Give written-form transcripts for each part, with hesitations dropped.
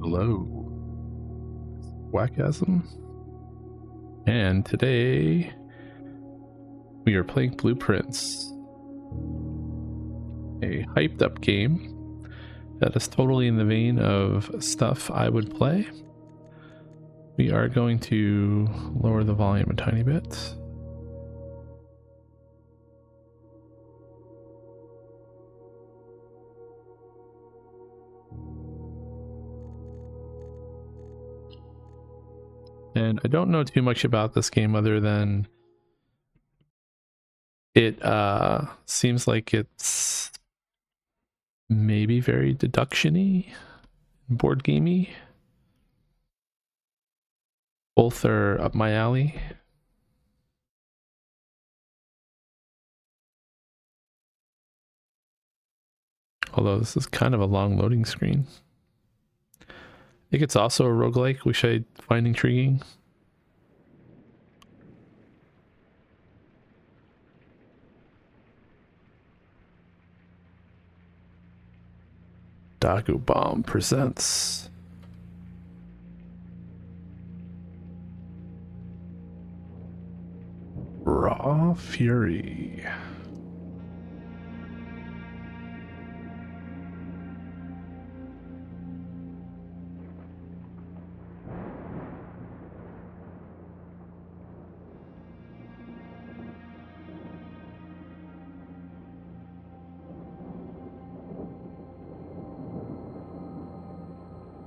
Hello, wakasm, and today we are playing Blueprints, a hyped up game that is totally in the vein of stuff I would play. We are going to lower the volume a tiny bit. And I don't know too much about this game other than it seems like it's maybe very deduction-y, board gamey. Both are up my alley. Although this is kind of a long loading screen. I think it's also a roguelike, which I find intriguing. Dogubomb presents Raw Fury.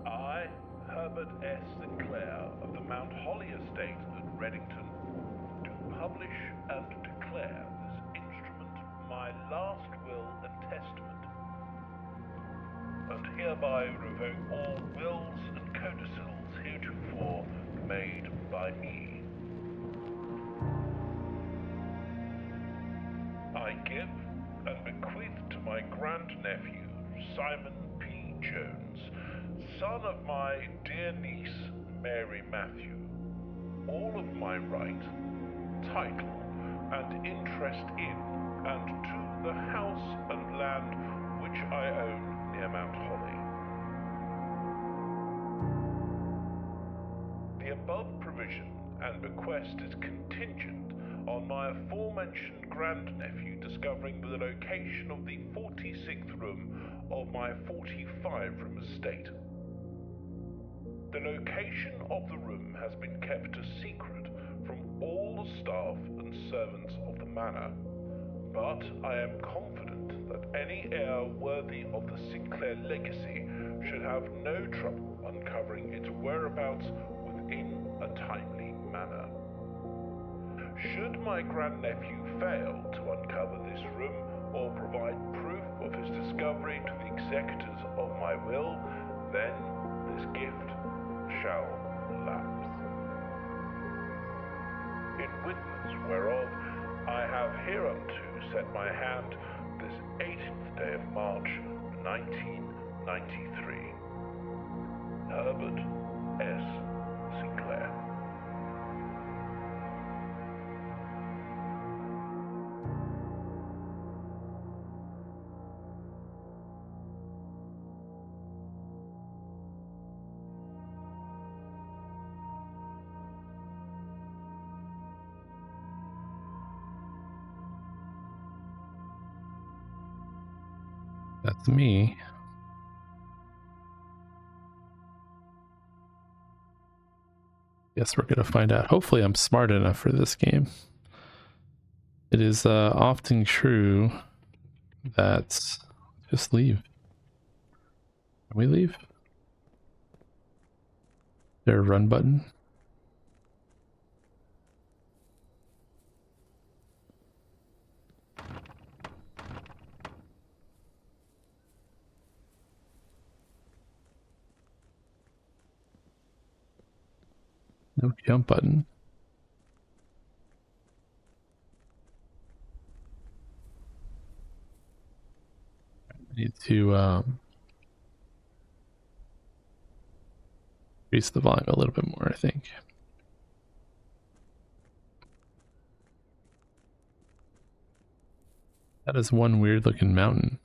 I, Herbert S. Sinclair of the Mount Holly Estate at Reddington, do publish and declare this instrument my last will and testament, and hereby revoke all wills and codicils heretofore made by me. I give and bequeath to my grandnephew, Simon P. Jones, son of my dear niece, Mary Matthew, all of my right, title, and interest in and to the house and land which I own near Mount Holly. The above provision and bequest is contingent on my aforementioned grandnephew discovering the location of the 46th room of my 45-room estate. The location of the room has been kept a secret from all the staff and servants of the manor, but I am confident that any heir worthy of the Sinclair legacy should have no trouble uncovering its whereabouts within a timely manner. Should my grandnephew fail to uncover this room or provide proof of his discovery to the executors of my will, then this gift shall lapse. In witness whereof I have hereunto set my hand this 18th day of March, 1993. Herbert S. Sinclair. That's me. Guess we're gonna find out. Hopefully I'm smart enough for this game. It is often true that just leave. Can we leave? Is there a run button? No jump button. I need to increase the volume a little bit more, I think. That is one weird looking mountain.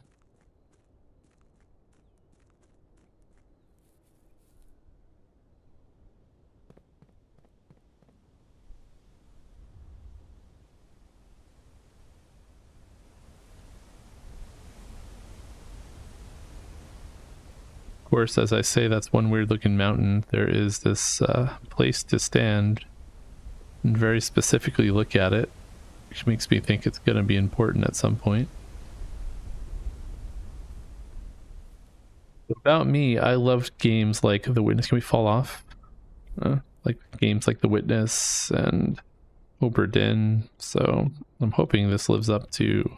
course, as I say, that's one weird looking mountain. There is this place to stand and very specifically look at it, which makes me think it's going to be important at some point. About me, I loved games like The Witness. Can we fall off? Like games like The Witness and Oberdin. So I'm hoping this lives up to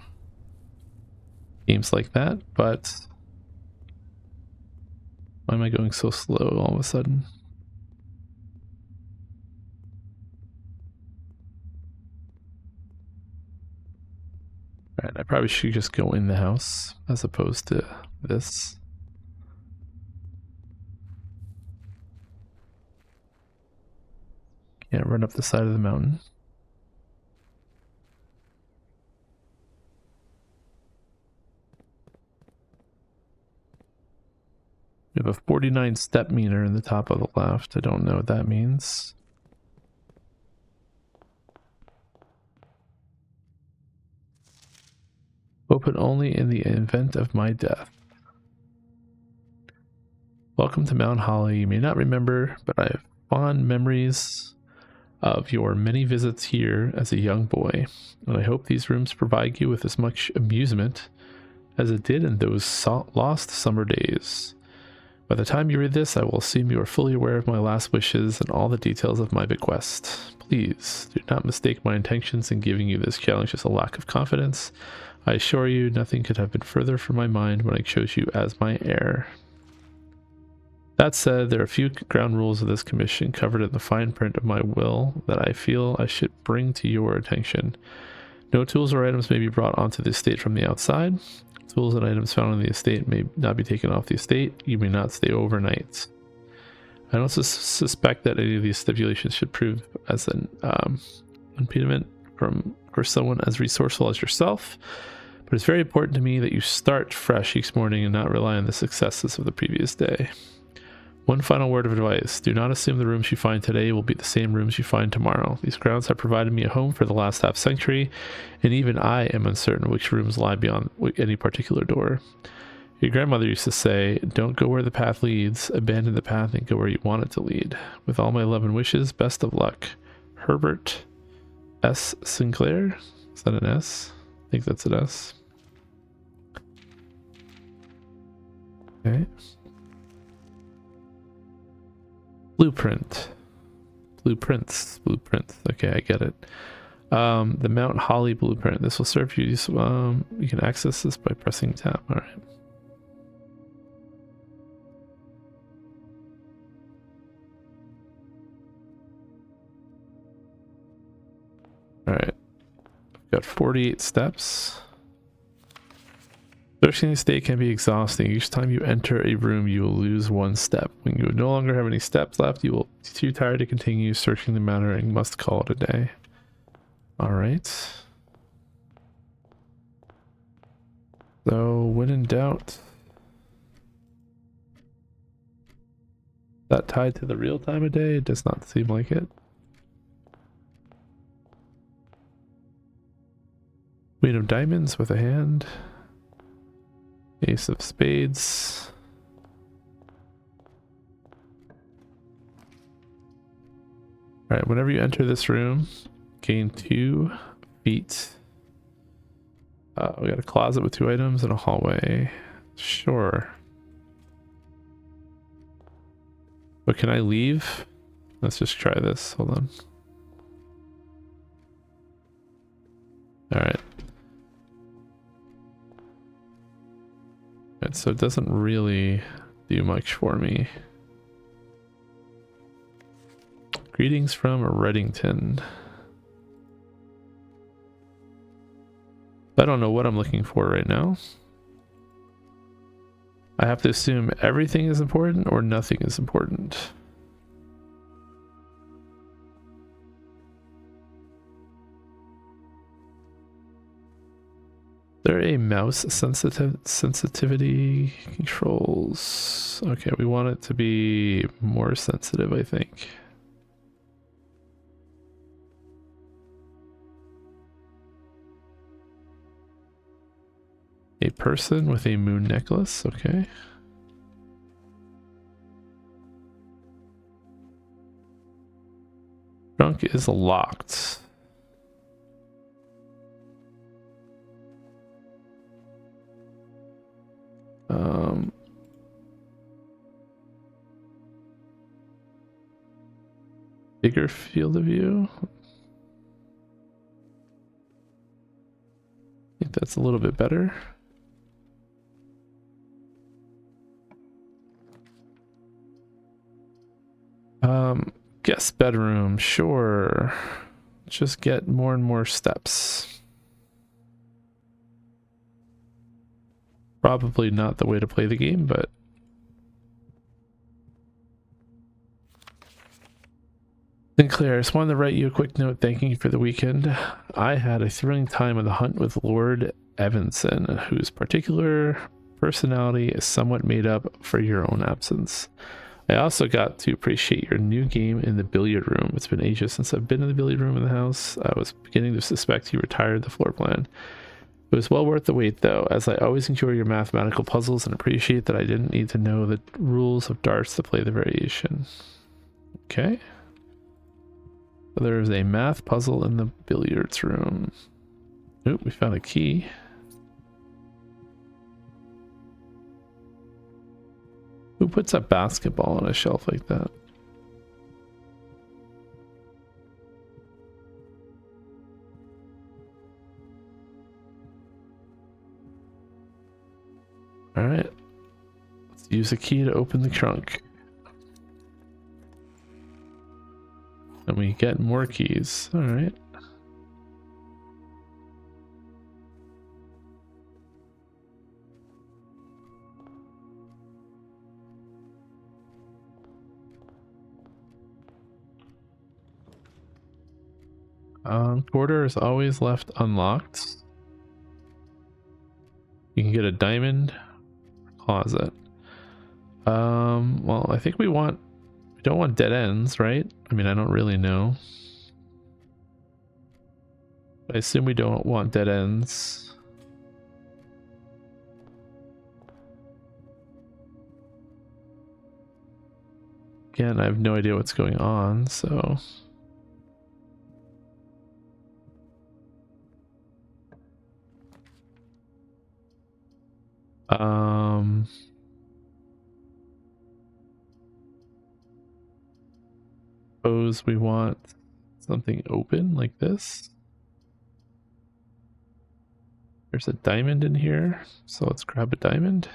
games like that, but why am I going so slow all of a sudden? Alright, I probably should just go in the house as opposed to this. Can't run up the side of the mountain. We have a 49 step meter in the top of the left. I don't know what that means. Open only in the event of my death. Welcome to Mount Holly. You may not remember, but I have fond memories of your many visits here as a young boy, and I hope these rooms provide you with as much amusement as it did in those lost summer days. By the time you read this, I will assume you are fully aware of my last wishes and all the details of my bequest. Please do not mistake my intentions in giving you this challenge as a lack of confidence. I assure you, nothing could have been further from my mind when I chose you as my heir. That said, there are a few ground rules of this commission covered in the fine print of my will that I feel I should bring to your attention. No tools or items may be brought onto the estate from the outside. Tools and items found on the estate may not be taken off the estate. You may not stay overnight. I don't suspect that any of these stipulations should prove as an impediment for someone as resourceful as yourself, but it's very important to me that you start fresh each morning and not rely on the successes of the previous day. One final word of advice. Do not assume the rooms you find today will be the same rooms you find tomorrow. These grounds have provided me a home for the last half century, and even I am uncertain which rooms lie beyond any particular door. Your grandmother used to say, don't go where the path leads, abandon the path and go where you want it to lead. With all my love and wishes, best of luck. Herbert S. Sinclair? Is that an S? I think that's an S. Okay. Blueprints. Okay, I get it. The Mount Holly blueprint. This will serve you. You can access this by pressing tab. All right. All right. I've got 48 steps. Searching the estate can be exhausting. Each time you enter a room, you will lose one step. When you no longer have any steps left, you will be too tired to continue searching the manor and must call it a day. Alright. So, when in doubt... Is that tied to the real time of day? It does not seem like it. Queen of diamonds with a hand. Ace of spades. Alright, whenever you enter this room, gain 2 feet. We got a closet with 2 items and a hallway. Sure. But can I leave? Let's just try this. Hold on. Alright. So it doesn't really do much for me. Greetings from Reddington. I don't know what I'm looking for right now. I have to assume everything is important or nothing is important. There a mouse sensitivity controls? Okay, we want it to be more sensitive, I think. A person with a moon necklace, okay. Trunk is locked. Bigger field of view. I think that's a little bit better. Guest bedroom, sure. Just get more and more steps. Probably not the way to play the game, but Sinclair, I just wanted to write you a quick note thanking you for the weekend. I had a thrilling time on the hunt with Lord Evanson, whose particular personality is somewhat made up for your own absence. I also got to appreciate your new game in the billiard room. It's been ages since I've been in the billiard room in the house. I was beginning to suspect you retired the floor plan. It was well worth the wait though, as I always enjoy your mathematical puzzles and appreciate that I didn't need to know the rules of darts to play the variation. Okay. So there's a math puzzle in the billiards room. Oop, we found a key. Who puts a basketball on a shelf like that? All right, let's use a key to open the trunk. And we get more keys. All right. Quarter is always left unlocked. You can get a diamond closet. Well, I think we don't want dead ends, right? I mean, I don't really know. I assume we don't want dead ends. Again, I have no idea what's going on, so... Suppose we want something open like this. There's a diamond in here, so let's grab a diamond.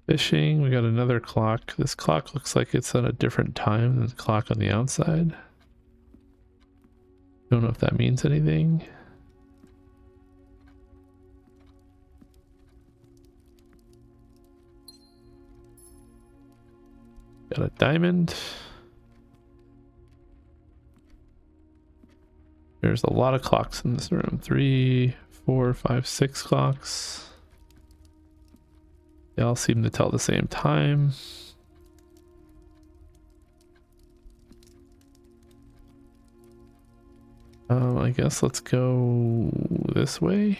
Fishing, we got another clock. This clock looks like it's on a different time than the clock on the outside. Don't know if that means anything. Got a diamond. There's a lot of clocks in this room. 3, 4, 5, 6 clocks. They all seem to tell the same time. I guess let's go this way.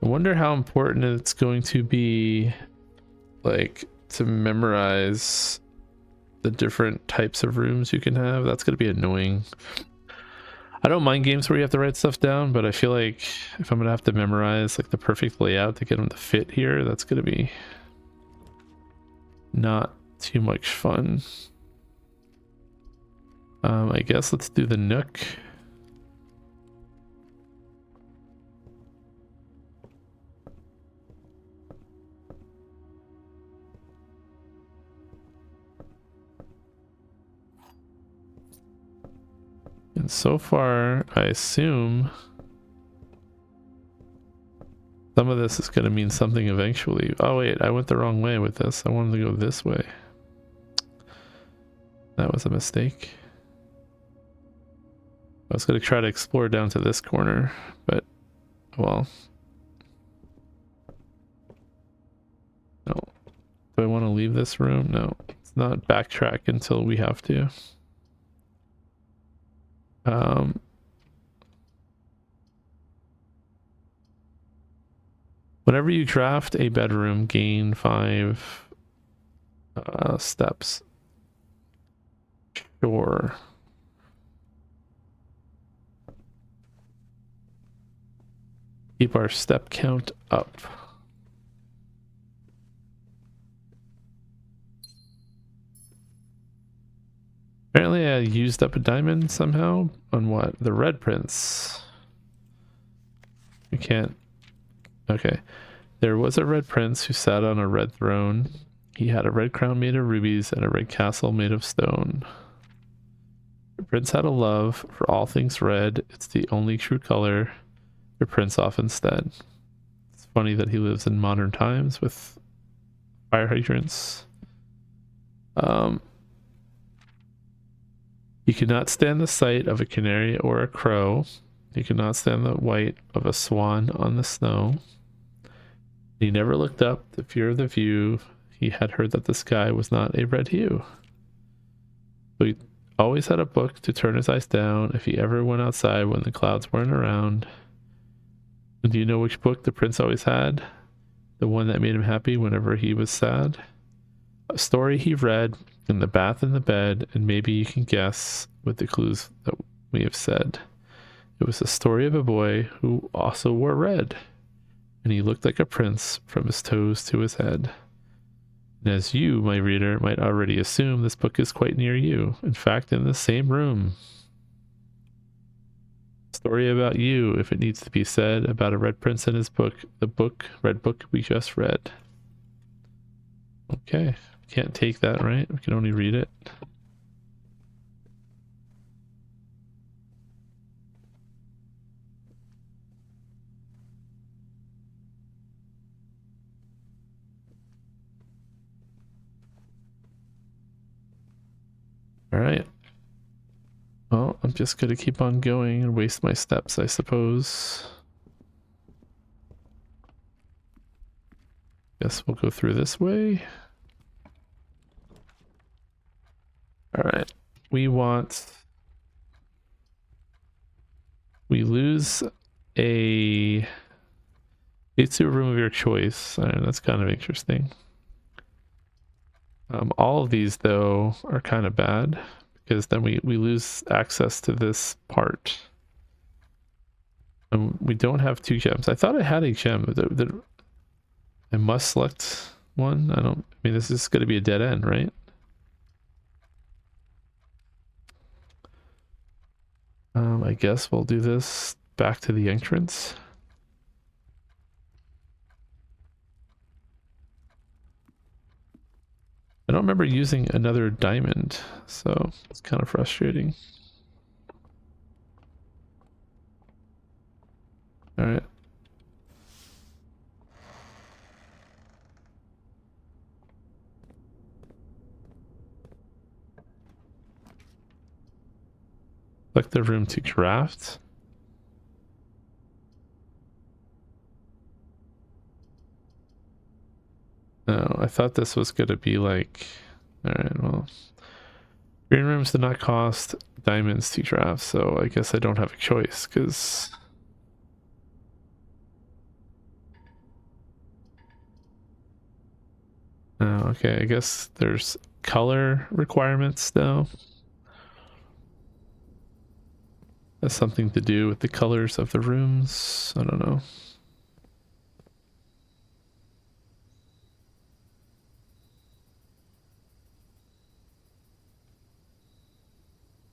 I wonder how important it's going to be, like, to memorize the different types of rooms you can have. That's going to be annoying. I don't mind games where you have to write stuff down, but I feel like if I'm going to have to memorize like the perfect layout to get them to fit here, that's going to be not too much fun. I guess let's do the nook. And so far, I assume some of this is going to mean something eventually. Oh wait, I went the wrong way with this. I wanted to go this way. That was a mistake. I was going to try to explore down to this corner, but, well. No. Do I want to leave this room? No. It's not backtrack until we have to. Whenever you draft a bedroom, gain 5 steps. Sure. Keep our step count up. Apparently I used up a diamond somehow. On what? The red prince. We can't. Okay. There was a red prince who sat on a red throne. He had a red crown made of rubies and a red castle made of stone. The prince had a love for all things red. It's the only true color the prince often said. It's funny that he lives in modern times with fire hydrants. He could not stand the sight of a canary or a crow. He could not stand the white of a swan on the snow. He never looked up, the fear of the view. He had heard that the sky was not a red hue. So he always had a book to turn his eyes down if he ever went outside when the clouds weren't around. And do you know which book the prince always had? The one that made him happy whenever he was sad? A story he read in the bath and the bed, and maybe you can guess with the clues that we have said. It was the story of a boy who also wore red, and he looked like a prince from his toes to his head. And as you, my reader, might already assume, this book is quite near you. In fact, in the same room. Story about you, if it needs to be said, about a red prince and his book, the red book we just read. Okay, can't take that, right? We can only read it. All right. Well, I'm just gonna keep on going and waste my steps, I suppose. Guess we'll go through this way. All right. We lose a it's a room of your choice. That's kind of interesting. All of these though are kind of bad because then we lose access to this part. And we don't have 2 gems. I thought I had a gem. I must select one. I mean, this is going to be a dead end, right? I guess we'll do this back to the entrance. I don't remember using another diamond, so it's kind of frustrating. All right. Select the room to craft. No, I thought this was going to be like... Alright, well... Green rooms did not cost diamonds to craft, so I guess I don't have a choice, because... Oh, okay, I guess there's color requirements now. Has something to do with the colors of the rooms. I don't know.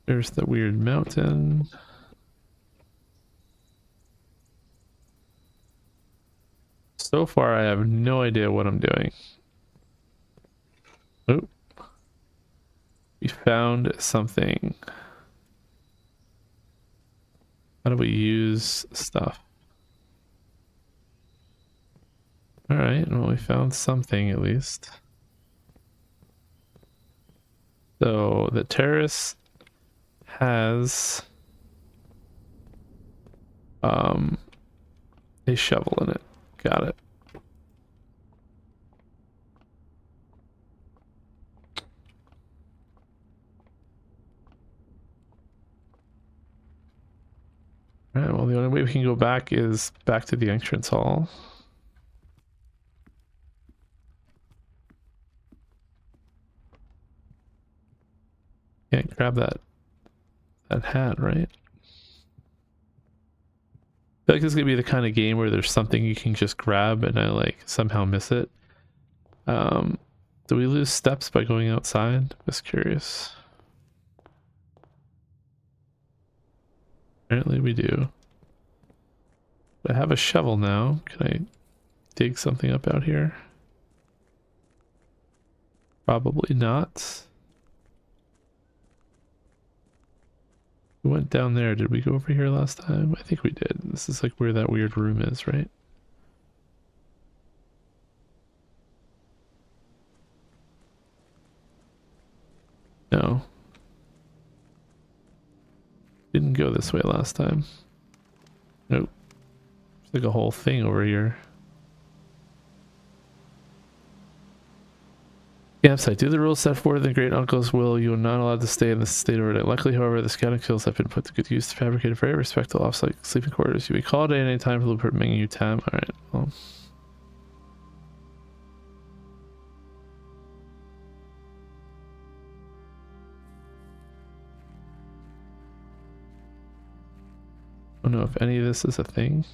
There's the weird mountain. So far, I have no idea what I'm doing. Oh. We found something. How do we use stuff? Alright, well, we found something at least. So the terrace has a shovel in it. Got it. Alright, well, the only way we can go back is back to the entrance hall. Can't grab that hat, right? I feel like this is gonna be the kind of game where there's something you can just grab and I like somehow miss it. Do we lose steps by going outside? Just curious. Apparently we do. I have a shovel now. Can I dig something up out here? Probably not. We went down there. Did we go over here last time? I think we did. This is like where that weird room is, right? No. Didn't go this way last time. Nope. There's like a whole thing over here. Campsite. Do the rules set forth in the Great Uncle's will. You are not allowed to stay in this state overnight. Luckily, however, the scouting skills have been put to good use, fabricated very respectable off-site sleeping quarters. You may call it at any time for the permitting you time. Alright, well. I don't know if any of this is a thing.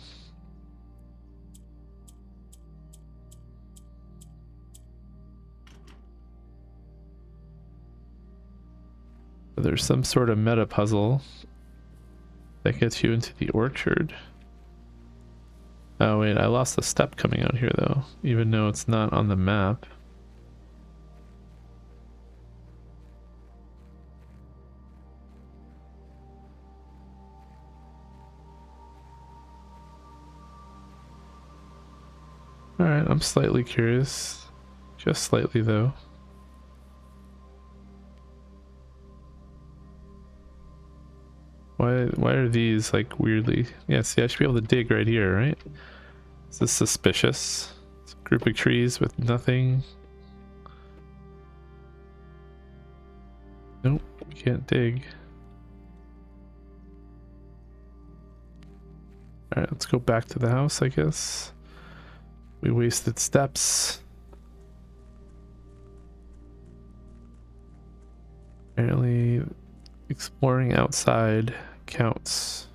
But there's some sort of meta puzzle that gets you into the orchard. Oh wait, I lost a step coming out here though, even though it's not on the map. Alright, I'm slightly curious. Just slightly though. Why are these like weirdly? Yeah, see, I should be able to dig right here, right? Is this suspicious? It's a group of trees with nothing. Nope, can't dig. Alright, let's go back to the house, I guess. We wasted steps. Apparently, exploring outside counts.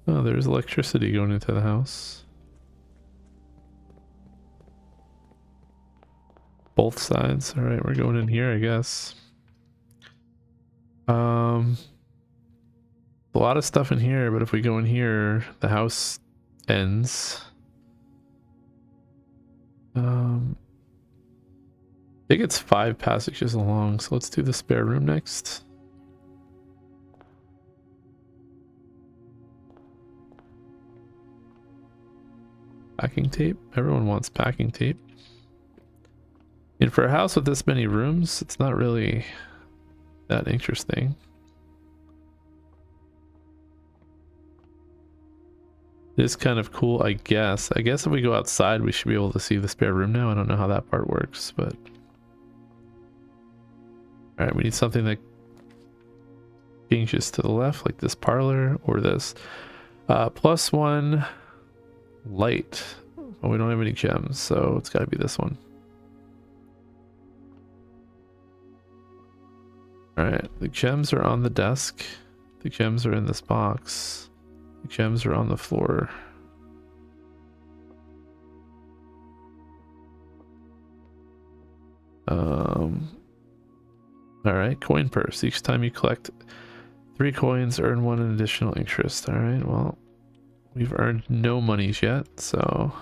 Oh, there's electricity going into the house. Both sides. All right, we're going in here, I guess. A lot of stuff in here, but if we go in here, the house ends. I think it's 5 passages long, so let's do the spare room next. Packing tape. Everyone wants packing tape. And for a house with this many rooms, it's not really that interesting. It is kind of cool, I guess. I guess if we go outside, we should be able to see the spare room now. I don't know how that part works, but... Alright, we need something that changes to the left, like this parlor, or this. +1 light. Well, we don't have any gems, so it's gotta be this one. Alright, the gems are on the desk. The gems are in this box. The gems are on the floor. Alright, coin purse. Each time you collect 3 coins, earn 1 in additional interest. Alright, well, we've earned no monies yet, so...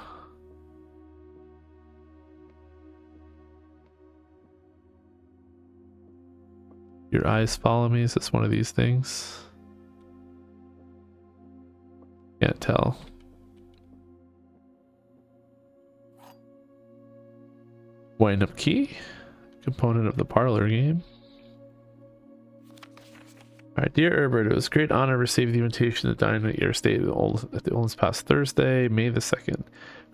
Your eyes follow me. Is this one of these things? Can't tell. Wind up key. Component of the parlor game. Alright, dear Herbert, it was a great honor to receive the invitation to dine at your estate at the Oldest past Thursday, May the 2nd.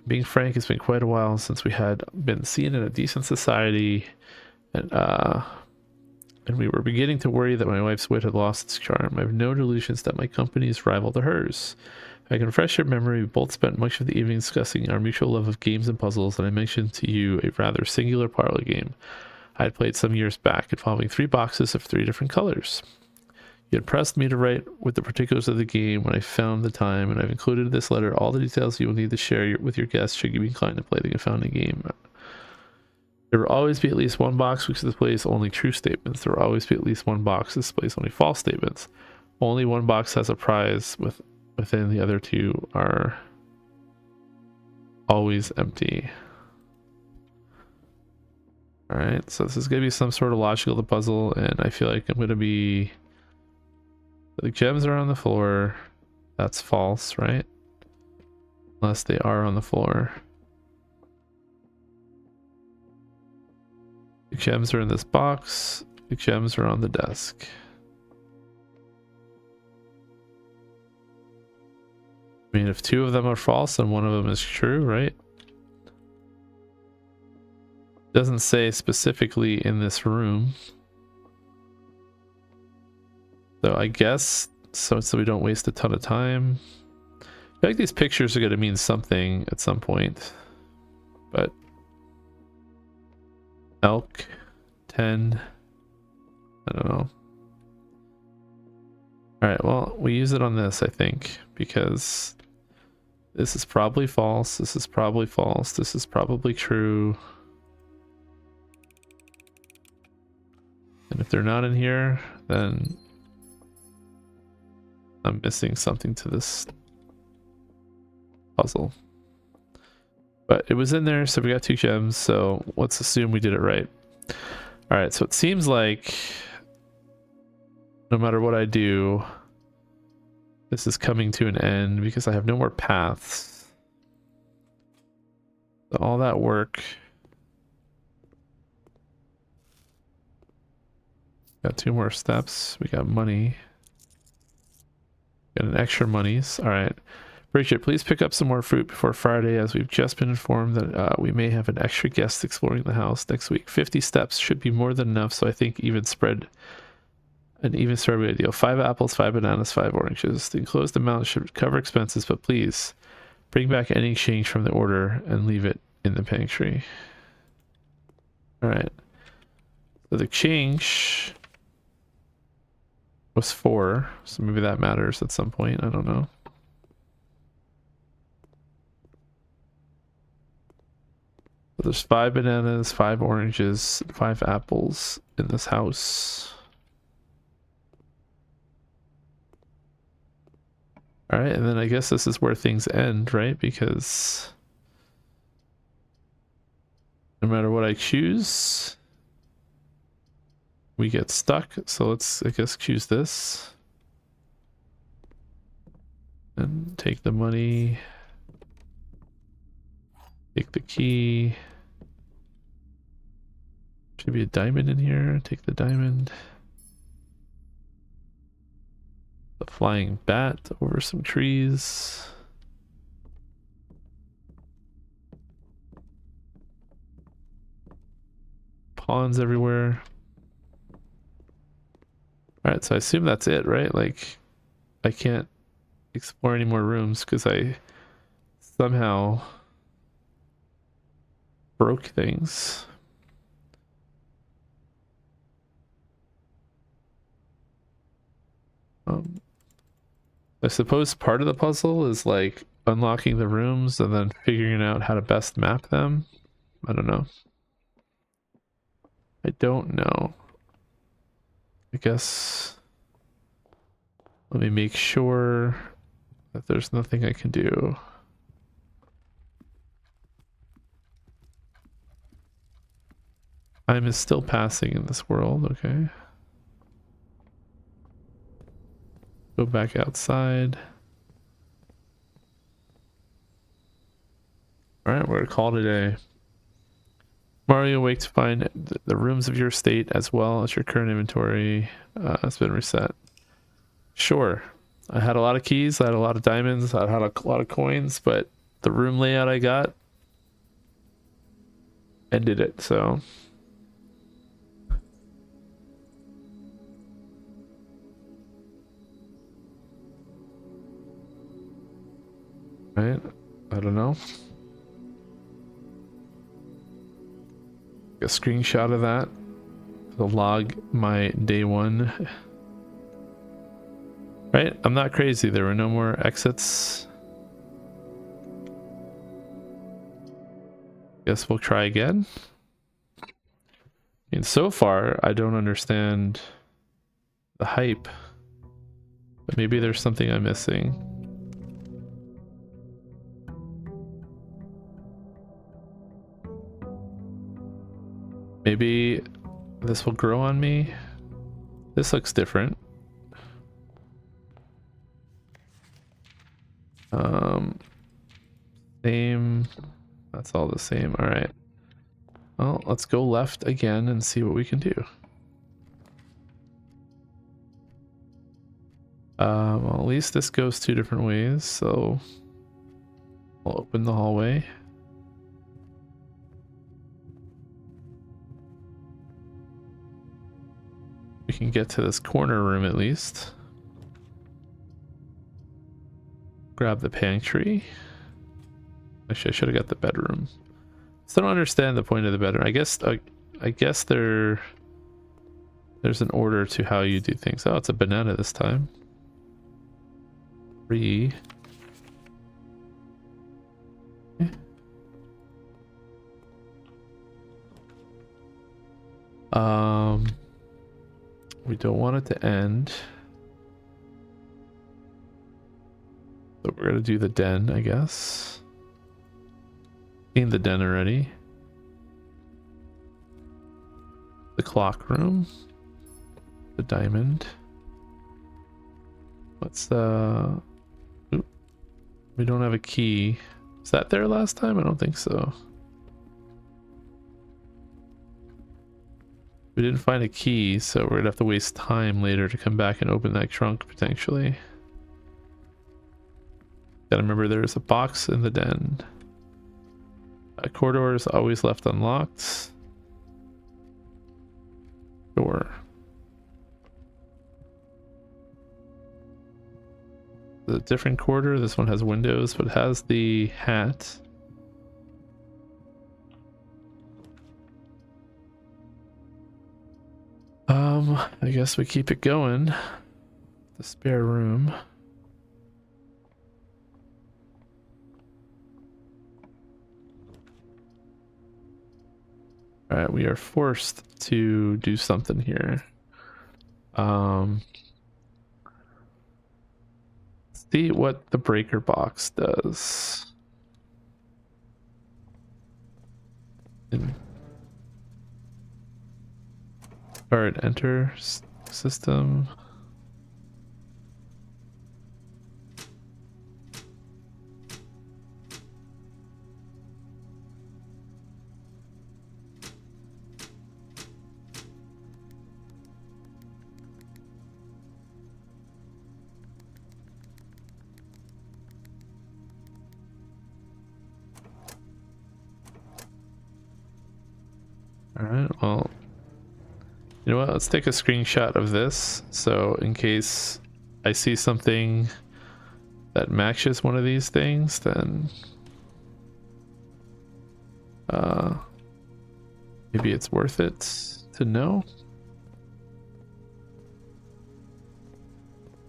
Being frank, it's been quite a while since we had been seen in a decent society, and we were beginning to worry that my wife's wit had lost its charm. I have no delusions that my company is rival to hers. I can refresh your memory. We both spent much of the evening discussing our mutual love of games and puzzles, and I mentioned to you a rather singular parlor game I had played some years back involving 3 boxes of 3 different colors. You had pressed me to write with the particulars of the game when I found the time, and I've included in this letter all the details you will need to share with your guests should you be inclined to play the confounding game. There will always be at least one box which displays only true statements. There will always be at least one box that displays only false statements. Only one box has a prize within, the other 2 are always empty. Alright, so this is going to be some sort of logical puzzle, and I feel like I'm going to be... The gems are on the floor. That's false, right? Unless they are on the floor. The gems are in this box. The gems are on the desk. I mean, if 2 of them are false and 1 of them is true, right? Doesn't say specifically in this room. So I guess, so we don't waste a ton of time. I feel like these pictures are going to mean something at some point. But... Elk, 10, I don't know. Alright, well, we use it on this, I think, because this is probably false, this is probably false, this is probably true. And if they're not in here, then I'm missing something to this puzzle. But it was in there, so we got 2 gems, so let's assume we did it right. Alright, so it seems like no matter what I do, this is coming to an end because I have no more paths. So all that work. Got 2 more steps. We got money. Got an extra monies. Alright. Bridget, please pick up some more fruit before Friday, as we've just been informed that we may have an extra guest exploring the house next week. 50 steps should be more than enough, so I think an even spread would be ideal. 5 apples, 5 bananas, 5 oranges. The enclosed amount should cover expenses, but please bring back any change from the order and leave it in the pantry. Alright. So the change was 4, so maybe that matters at some point. I don't know. So there's 5 bananas, 5 oranges, 5 apples in this house. Alright, and then I guess this is where things end, right? Because no matter what I choose, we get stuck. So let's, I guess, choose this. And take the money. Take the key. Should be a diamond in here. Take the diamond. The flying bat over some trees. Pawns everywhere. Alright, so I assume that's it, right? Like, I can't explore any more rooms because I somehow broke things. I suppose part of the puzzle is like unlocking the rooms and then figuring out how to best map them. I don't know. I don't know. I guess let me make sure that there's nothing I can do. Time is still passing in this world, okay. Go back outside. Alright, we're gonna call it a day. Mario, awake to find the rooms of your estate as well as your current inventory has been reset. Sure. I had a lot of keys, I had a lot of diamonds, I had a lot of coins, but the room layout I got ended it, so. Right? I don't know. A screenshot of that. To log my day one. Right? I'm not crazy. There were no more exits. Guess we'll try again. And so far, I don't understand the hype. But maybe there's something I'm missing. Maybe this will grow on me. This looks different. Same. That's all the same. All right. Well, let's go left again and see what we can do. Well, at least this goes two different ways, so I'll open the hallway. We can get to this corner room at least. Grab the pantry. Actually, I should have got the bedroom. Still don't understand the point of the bedroom. I guess there's an order to how you do things. Oh, it's a banana this time. 3. Okay. We don't want it to end. So we're gonna do the den, I guess. Seen the den already. The clock room. The diamond. What's the... Oop. We don't have a key. Was that there last time? I don't think so. We didn't find a key, so we're gonna have to waste time later to come back and open that trunk, potentially. Gotta remember there's a box in the den. Corridor is always left unlocked. Door. The different corridor. This one has windows, but has the hat. I guess we keep it going. The spare room. All right, we are forced to do something here. See what the breaker box does. Start, enter system. All right, well, you know what? Let's take a screenshot of this. So in case I see something that matches one of these things, then maybe it's worth it to know.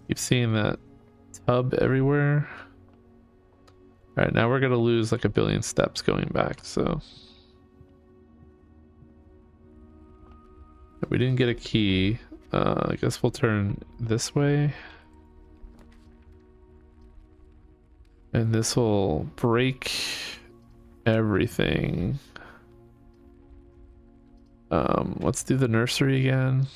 Keep seeing that tub everywhere. All right, now we're gonna lose like 1 billion steps going back, so. We didn't get a key. I guess we'll turn this way. And this will break everything. Let's do the nursery again.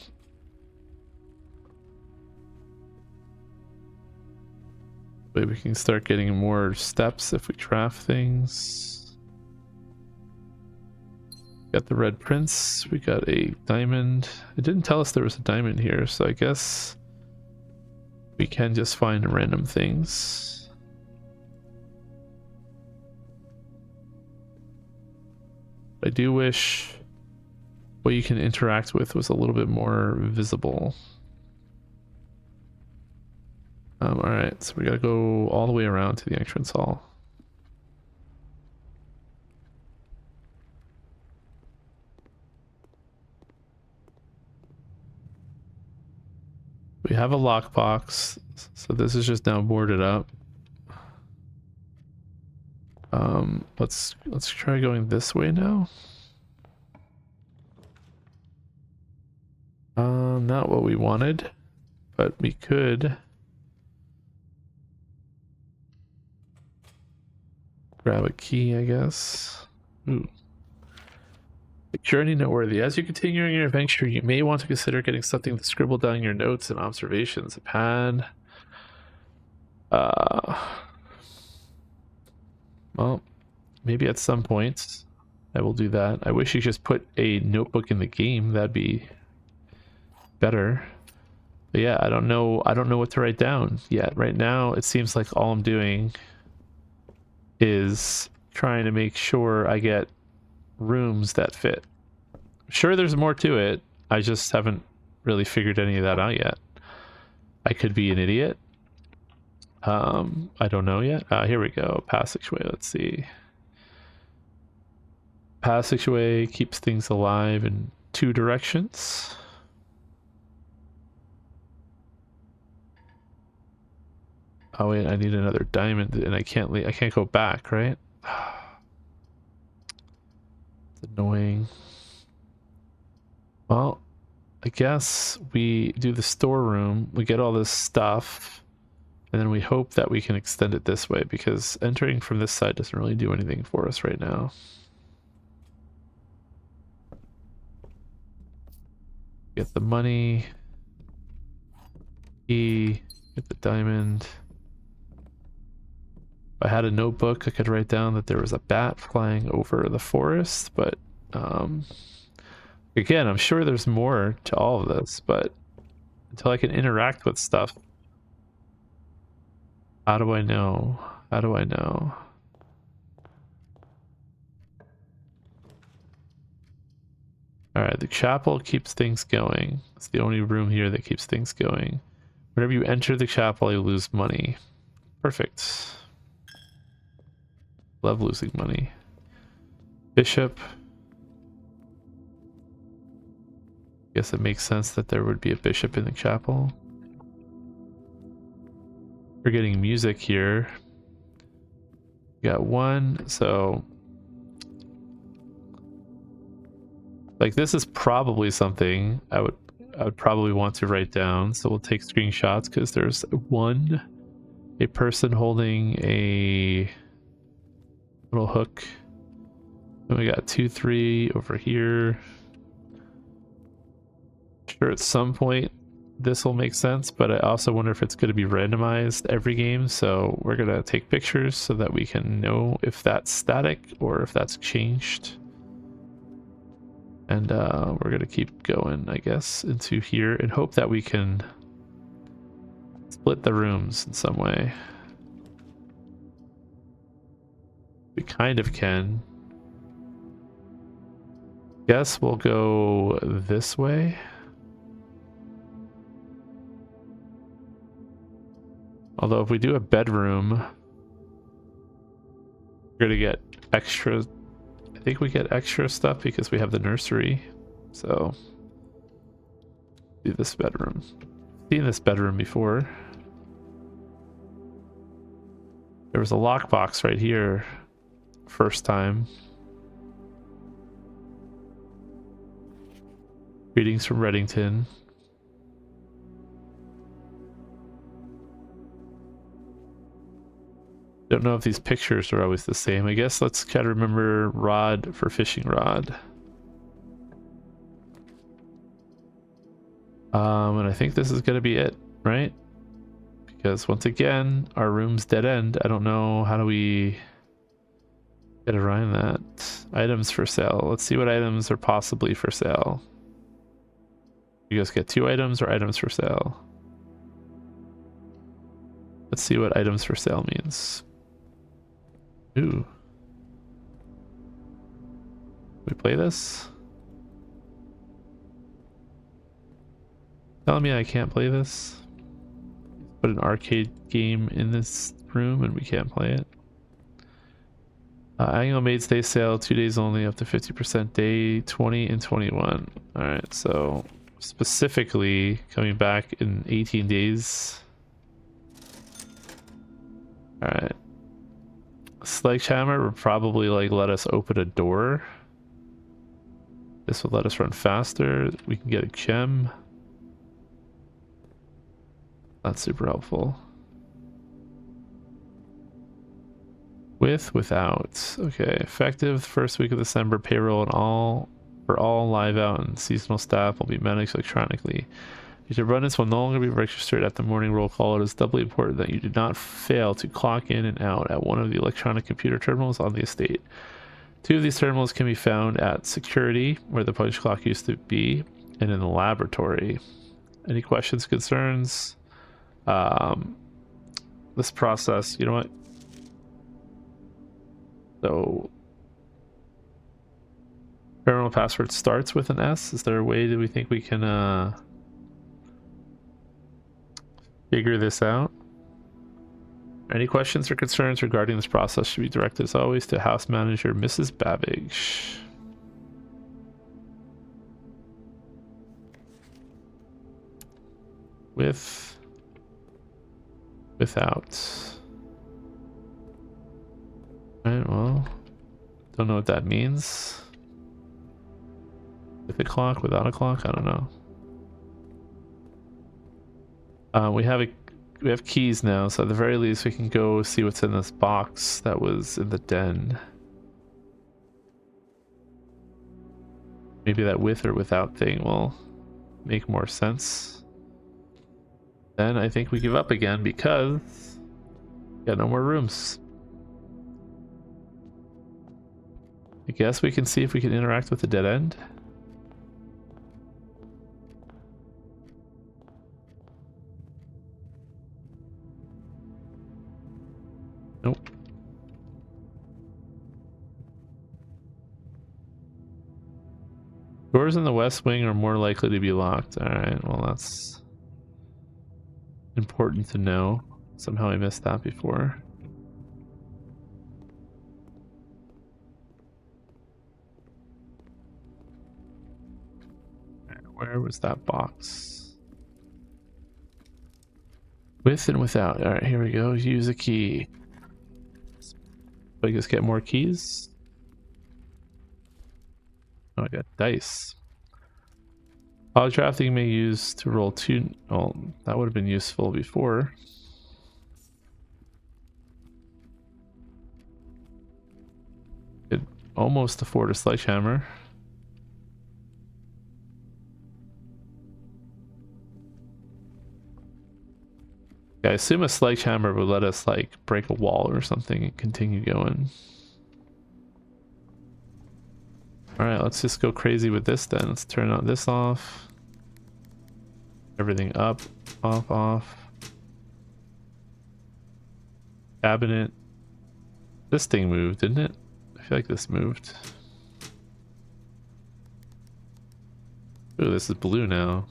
Maybe we can start getting more steps if we craft things. Got the red prince. We got a diamond. It didn't tell us there was a diamond here, so I guess we can just find random things. I do wish what you can interact with was a little bit more visible. All right, so we gotta go all the way around to the entrance hall. have a lockbox, so this is just now boarded up. Let's try going this way now. Not what we wanted, but we could grab a key, I guess. Ooh. Journey noteworthy. As you continue on your adventure, you may want to consider getting something to scribble down your notes and observations. A pad. Well, maybe at some point I will do that. I wish you just put a notebook in the game. That'd be better. But yeah, I don't know what to write down yet. Right now, it seems like all I'm doing is trying to make sure I get rooms that fit. Sure, there's more to it. I just haven't really figured any of that out yet. I could be an idiot. I don't know yet. Here we go. Passageway. Let's see. Passageway keeps things alive in 2 directions. Oh wait, I need another diamond, and I can't go back, right? It's annoying. Well, I guess we do the storeroom, we get all this stuff, and then we hope that we can extend it this way, because entering from this side doesn't really do anything for us right now. Get the money, key, get the diamond. If I had a notebook, I could write down that there was a bat flying over the forest, but again, I'm sure there's more to all of this, but until I can interact with stuff, how do I know? How do I know? Alright, the chapel keeps things going. It's the only room here that keeps things going. Whenever you enter the chapel, you lose money. Perfect. Love losing money. Bishop. Guess it makes sense that there would be a bishop in the chapel. We're getting music here. We got 1, so like this is probably something I would probably want to write down. So we'll take screenshots because there's a person holding a little hook. And we got 2, 3 over here. Sure, at some point this will make sense, but I also wonder if it's going to be randomized every game. So we're going to take pictures so that we can know if that's static or if that's changed. And we're going to keep going, I guess, into here and hope that we can split the rooms in some way. We kind of can. Guess we'll go this way. Although if we do a bedroom, we're gonna get extra. I think we get extra stuff because we have the nursery. So do this bedroom. Seen this bedroom before. There was a lockbox right here. First time. Greetings from Reddington. Don't know if these pictures are always the same. I guess let's try to remember rod for fishing rod. And I think this is going to be it, right? Because once again, our room's dead end. I don't know, how do we get around that? Items for sale. Let's see what items are possibly for sale. You guys get 2 items or items for sale? Let's see what items for sale means. Ooh. We play this? Telling me I can't play this? Put an arcade game in this room and we can't play it. Annual Maid's Day sale, 2 days only, up to 50% day 20 and 21. Alright, so specifically coming back in 18 days. All right. Sledgehammer would probably like let us open a door. This would let us run faster. We can get a gem. Not super helpful. With, without. Okay, effective first week of December. Payroll and all for all live out and seasonal staff will be managed electronically. Your abundance will no longer be registered at the morning roll call. It is doubly important that you do not fail to clock in and out at one of the electronic computer terminals on the estate. 2 of these terminals can be found at security, where the punch clock used to be, and in the laboratory. Any questions, concerns? This process, you know what? So, terminal password starts with an S. Is there a way that we think we can figure this out? Any questions or concerns regarding this process should be directed as always to House Manager Mrs. Babbage. With, without. Alright, well, don't know what that means. With a clock, without a clock, I don't know. We have keys now, so at the very least we can go see what's in this box that was in the den. Maybe that with or without thing will make more sense. Then I think we give up again because we got no more rooms. I guess we can see if we can interact with the dead end. Nope. Doors in the west wing are more likely to be locked. Alright, well that's important to know. Somehow I missed that before. Where was that box? With and without. Alright, here we go. Use a key. I guess get more keys. Oh, I got dice. Polydrafting may use to roll 2. Oh, that would have been useful before. Could almost afford a sledgehammer. I assume a sledgehammer would let us like break a wall or something and continue going. Alright, let's just go crazy with this then. Let's turn on this off. Everything up, off, off. Cabinet. This thing moved, didn't it? I feel like this moved. Ooh, this is blue now.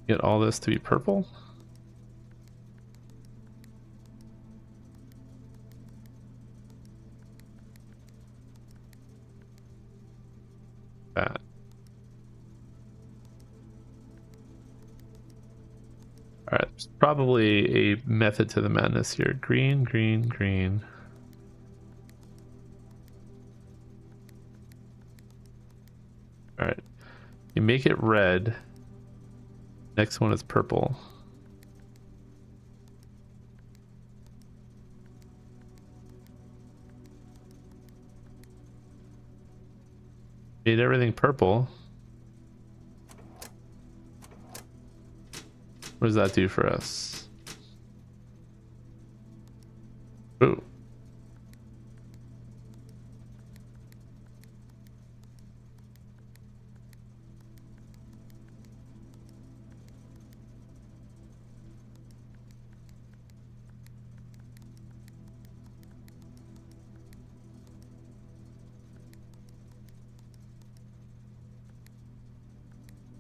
Get all this to be purple. That. Alright, there's probably a method to the madness here. Green, green, green. Alright. You make it red. Next one is purple. Made everything purple. What does that do for us? Ooh.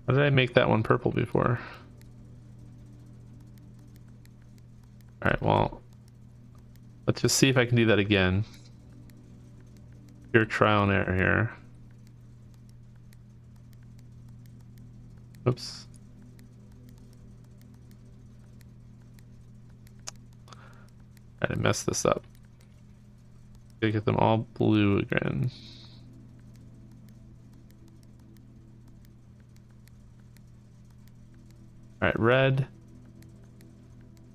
How did I make that one purple before? Alright, well, let's just see if I can do that again. Pure trial and error here. Oops. Alright, I messed this up. Gotta get them all blue again. Alright, red.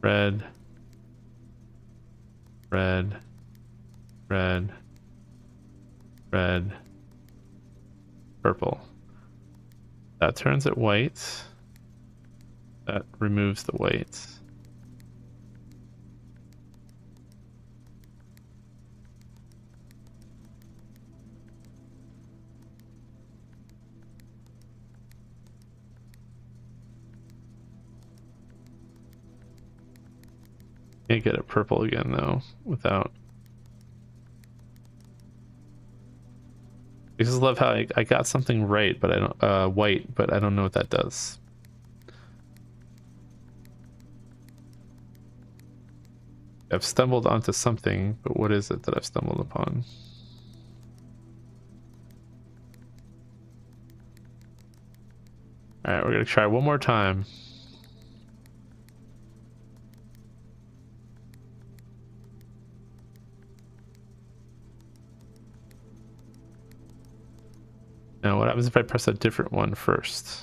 Red. Red. Red. Red. Purple. That turns it white. That removes the white. Can't get it purple again though without. I just love how I got something right, but I don't white, but I don't know what that does. I've stumbled onto something, but what is it that I've stumbled upon? All right, we're gonna try one more time. Now, what happens if I press a different one first?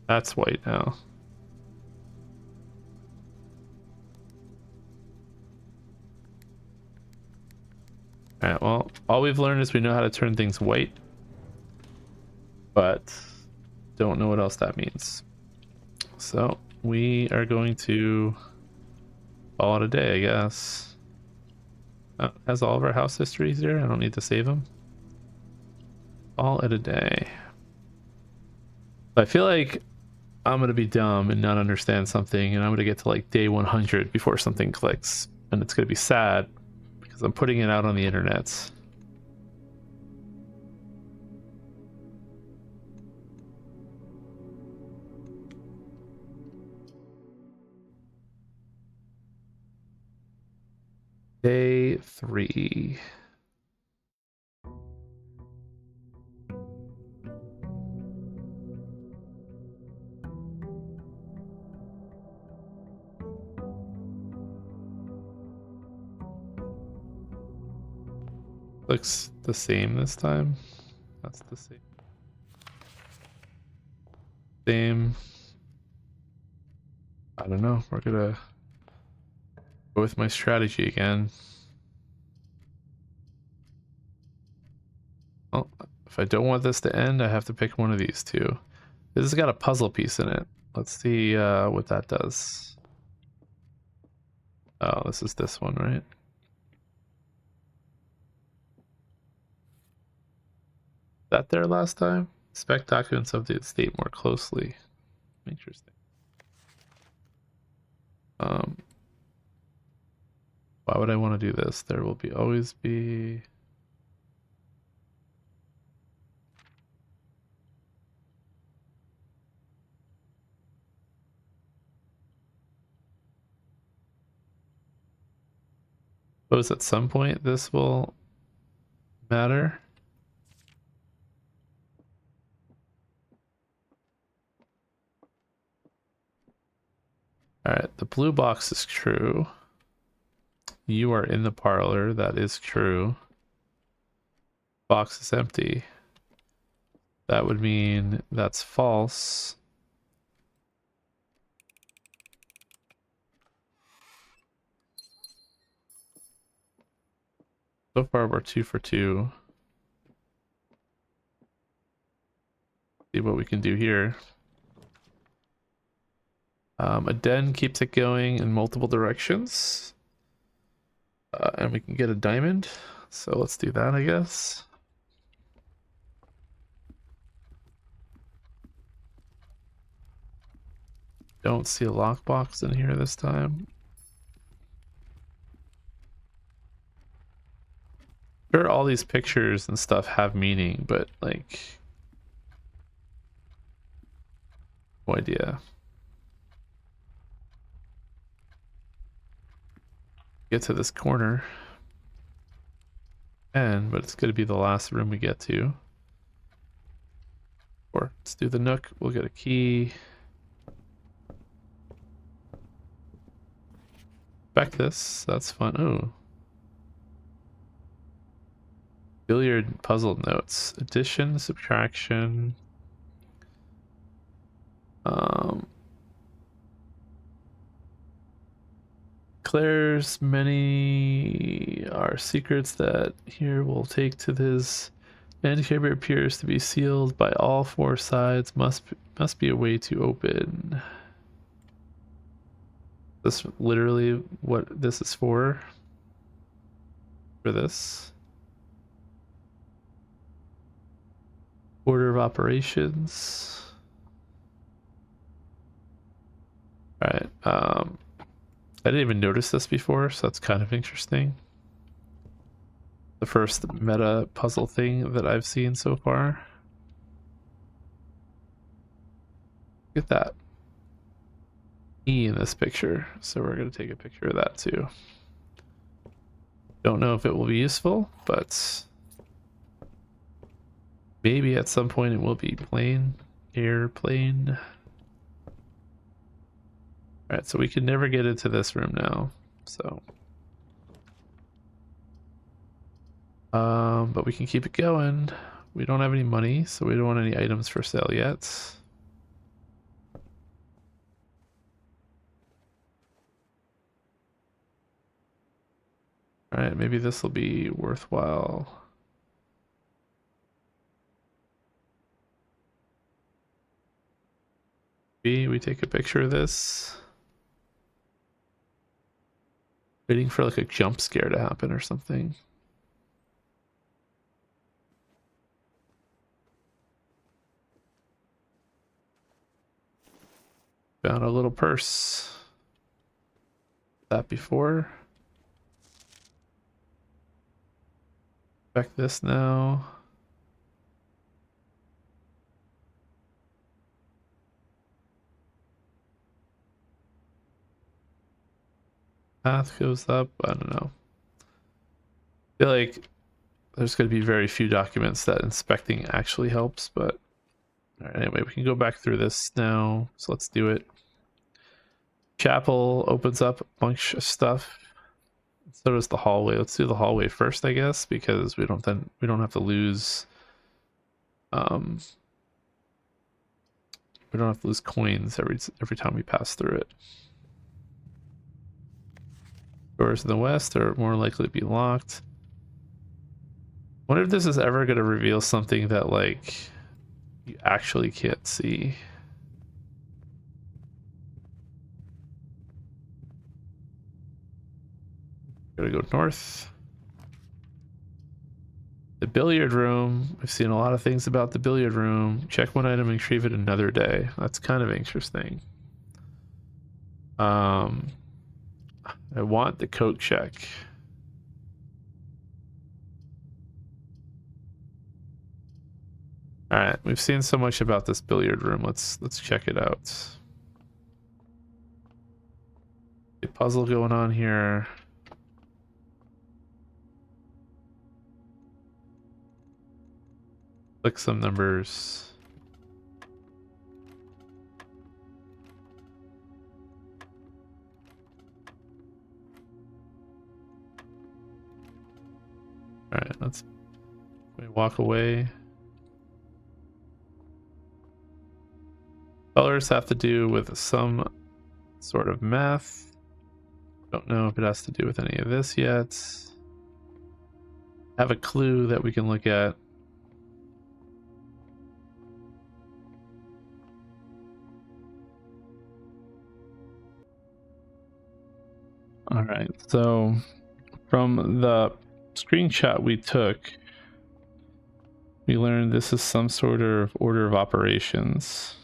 That's white now. Alright, well, all we've learned is we know how to turn things white, but don't know what else that means. So, we are going to call it a day, I guess. Has all of our house histories here? I don't need to save them. Call it a day. I feel like I'm gonna be dumb and not understand something, and I'm gonna get to like day 100 before something clicks, and it's gonna be sad because I'm putting it out on the internet. Day 3. Looks the same this time. That's the same. Same. I don't know. We're gonna go with my strategy again. Well, if I don't want this to end, I have to pick one of these two. This has got a puzzle piece in it. Let's see what that does. Oh, this is this one, right? That there last time? Inspect documents of the estate more closely. Interesting. Why would I want to do this? There will always be. Suppose at some point this will matter. Alright, the blue box is true. You are in the parlor, that is true. Box is empty. That would mean that's false. So far we're 2 for 2. See what we can do here. A den keeps it going in multiple directions. And we can get a diamond. So let's do that, I guess. Don't see a lockbox in here this time. Sure, all these pictures and stuff have meaning, but like No idea. Get to this corner. But it's going to be the last room we get to. Or let's do the nook. We'll get a key. Back this. That's fun. Oh. Billiard puzzle notes. Addition, subtraction. Declares many are secrets that here will take to this antechamber appears to be sealed by all four sides. Must be a way to open. This literally what this is for. For this. Order of operations. All right. I didn't even notice this before, so that's kind of interesting. The first meta puzzle thing that I've seen so far. Look at that. E in this picture, so we're going to take a picture of that too. Don't know if it will be useful, but maybe at some point it will be plane, airplane. Alright, so we can never get into this room now, so. But we can keep it going. We don't have any money, so we don't want any items for sale yet. Alright, maybe this will be worthwhile. Maybe we take a picture of this. Waiting for like a jump scare to happen or something. Found a little purse. That before. Check this now. Path goes up. I don't know. I feel like there's going to be very few documents that inspecting actually helps, but all right, anyway, we can go back through this now. So let's do it. Chapel opens up a bunch of stuff. So does the hallway. Let's do the hallway first, I guess, because we don't have to lose we don't have to lose coins every time we pass through it. Doors in the west are more likely to be locked. Wonder if this is ever going to reveal something that like you actually can't see. Gotta go north. The billiard room. We've seen a lot of things about the billiard room. Check one item and retrieve it another day. That's kind of interesting. I want the coat check. All right, we've seen so much about this billiard room. Let's check it out. A puzzle going on here. Click some numbers. All right, let's walk away. Colors have to do with some sort of math. Don't know if it has to do with any of this yet. Have a clue that we can look at. All right, so from the screenshot we took, we learned this is some sort of order of operations,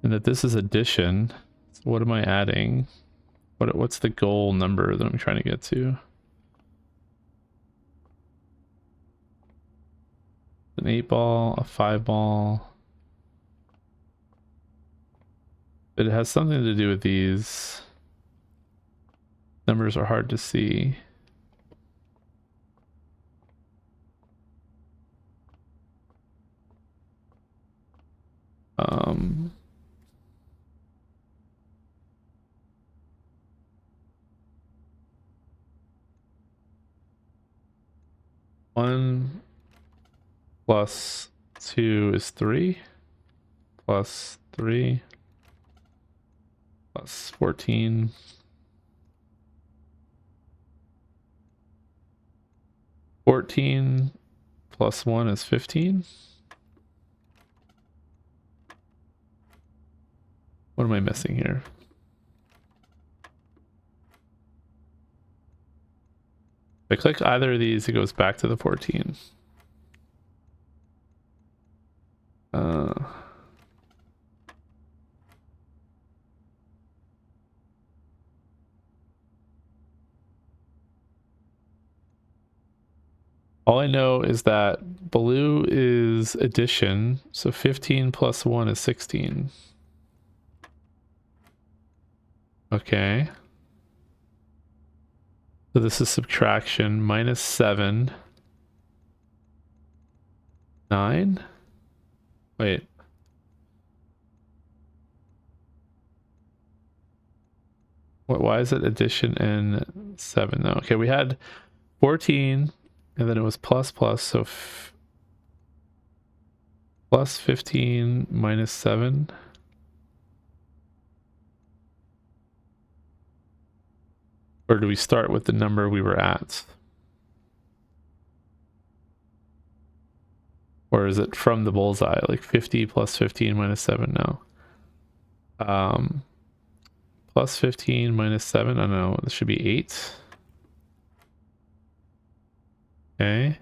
and that this is addition. So what am I adding? What's the goal number that I'm trying to get to? An 8 ball, a 5 ball. It has something to do with these. Numbers are hard to see. Um, 1 plus 2 is 3. Plus 3 plus 14. 14 plus 1 is 15. What am I missing here? If I click either of these, it goes back to the 14. All I know is that blue is addition, so 15 plus 1 is 16. Okay. So this is subtraction, minus 7. 9? Wait. Why is it addition and 7 though? Okay, we had 14 and then it was plus plus, so plus 15 minus 7. Or do we start with the number we were at? Or is it from the bullseye, like 50 plus 15 minus 7? No. Plus 15 minus 7, I don't know, this should be 8. Okay.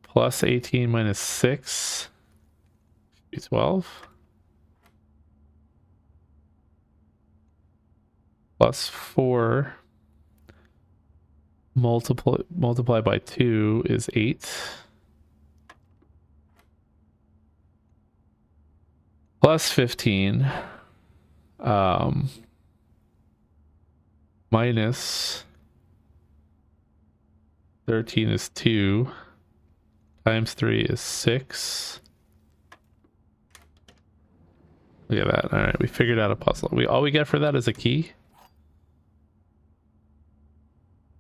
Plus 18 minus 6 should be 12. Plus 4 multiply by 2 is 8. Plus 15 minus 13 is 2 times 3 is 6. Look at that. All right, we figured out a puzzle. All we get for that is a key.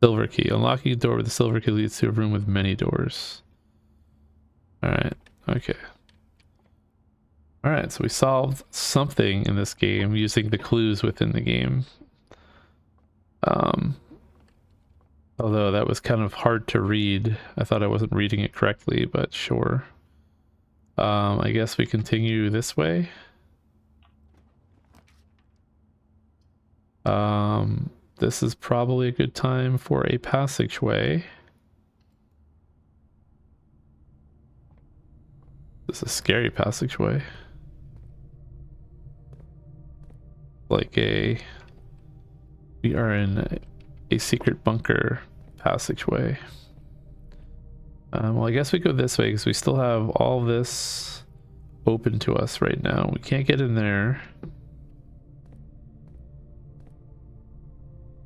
Silver key. Unlocking a door with a silver key leads to a room with many doors. All right. Okay. All right, so we solved something in this game using the clues within the game. Although that was kind of hard to read. I thought I wasn't reading it correctly, but sure. I guess we continue this way. This is probably a good time for a passageway. This is a scary passageway. We are in a secret bunker passageway. Well, I guess we go this way because we still have all this open to us right now. We can't get in there.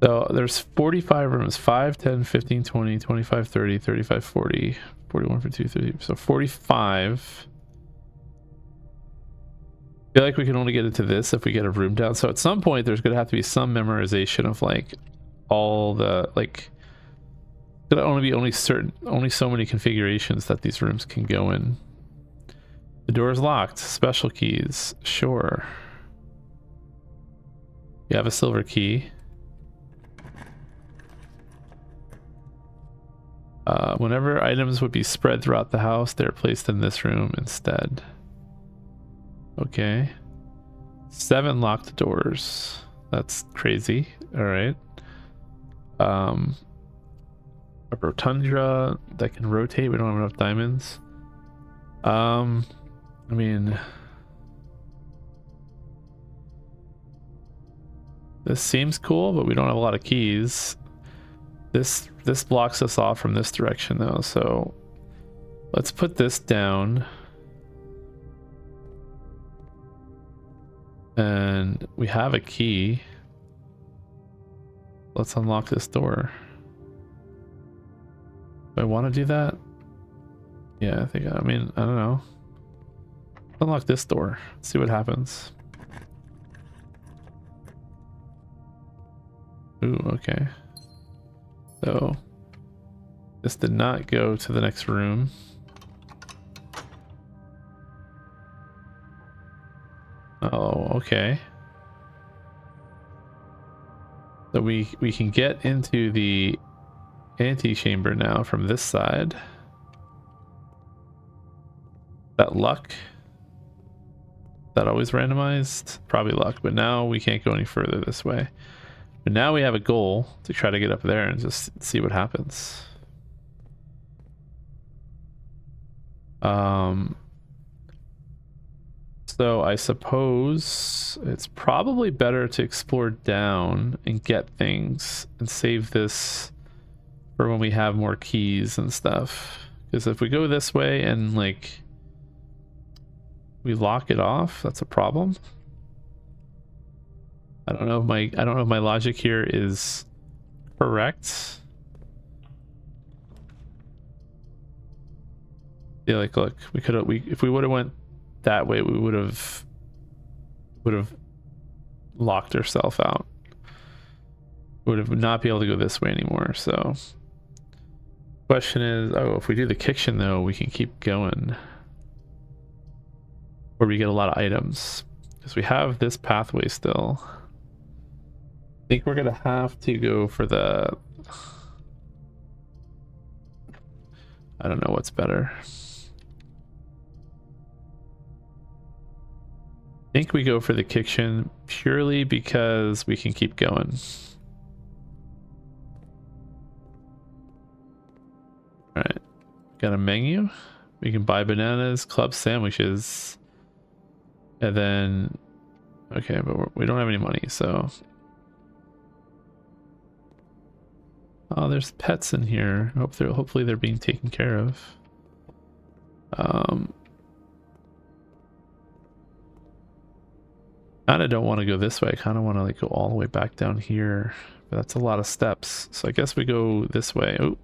So there's 45 rooms, 5, 10, 15, 20, 25, 30, 35, 40, 41, 42, 30. So 45. I feel like we can only get into this if we get a room down. So at some point there's going to have to be some memorization of like all the gonna only be only so many configurations that these rooms can go in. The door is locked. Special keys. Sure. You have a silver key. Whenever items would be spread throughout the house, they're placed in this room instead. Okay. 7 locked doors. That's crazy. All right. A rotundra that can rotate. We don't have enough diamonds. I mean, this seems cool, but we don't have a lot of keys. This blocks us off from this direction though, so let's put this down. And we have a key. Let's unlock this door. Do I want to do that? Yeah, I mean, I don't know. Unlock this door. See what happens. Ooh, okay. So this did not go to the next room. Oh, okay. So we can get into the antechamber now from this side. That luck? That always randomized? Probably luck, but now we can't go any further this way. But now we have a goal to try to get up there and just see what happens. So I suppose it's probably better to explore down and get things and save this for when we have more keys and stuff. Because if we go this way and like we lock it off, that's a problem. I don't know if my logic here is correct. Yeah, like look, if we would have went that way, we would have locked ourselves out. Would have not be able to go this way anymore. So question is, oh, if we do the kitchen though, we can keep going, where we get a lot of items because we have this pathway still. I think we're gonna have to go for the, I don't know what's better. I think we go for the kitchen purely because we can keep going. All right, got a menu. We can buy bananas, club sandwiches, and then okay, but we don't have any money, so oh, there's pets in here. Hopefully they're being taken care of. Kinda don't want to go this way. I kind of want to like go all the way back down here, but that's a lot of steps. So I guess we go this way. Oh,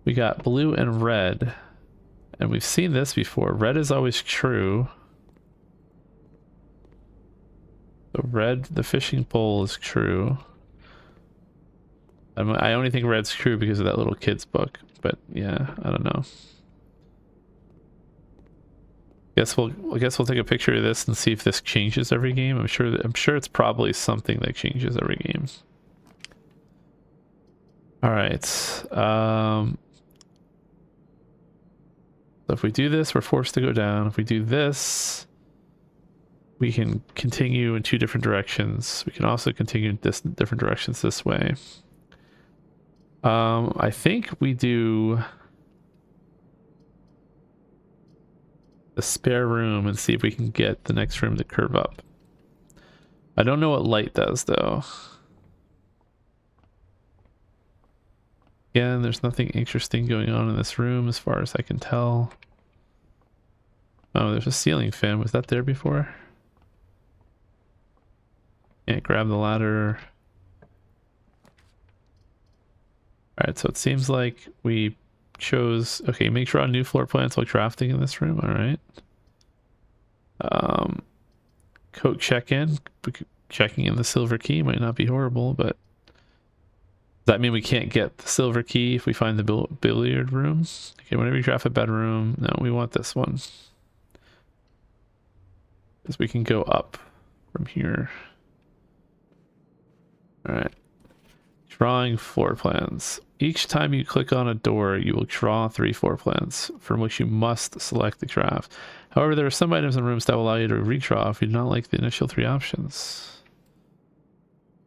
we got blue and red, and we've seen this before. Red is always true. So red, the fishing pole is true. I only think red's true because of that little kid's book, but yeah, I don't know. I guess we'll take a picture of this and see if this changes every game. I'm sure it's probably something that changes every game. All right. So if we do this, we're forced to go down. If we do this, we can continue in two different directions. We can also continue in different directions this way. I think we do the spare room and see if we can get the next room to curve up. I don't know what light does though. Again, there's nothing interesting going on in this room as far as I can tell. Oh, there's a ceiling fan. Was that there before? Can't grab the ladder. Alright, so it seems like we chose, okay, make sure on new floor plans while crafting in this room. All right. Coat check-in. Checking in the silver key might not be horrible, but does that mean we can't get the silver key if we find the billiard room? Okay, whenever you draft a bedroom, no, we want this one, because we can go up from here. All right. Drawing floor plans. Each time you click on a door, you will draw 3 floor plans from which you must select the craft. However, there are some items in rooms that will allow you to redraw if you do not like the initial 3 options.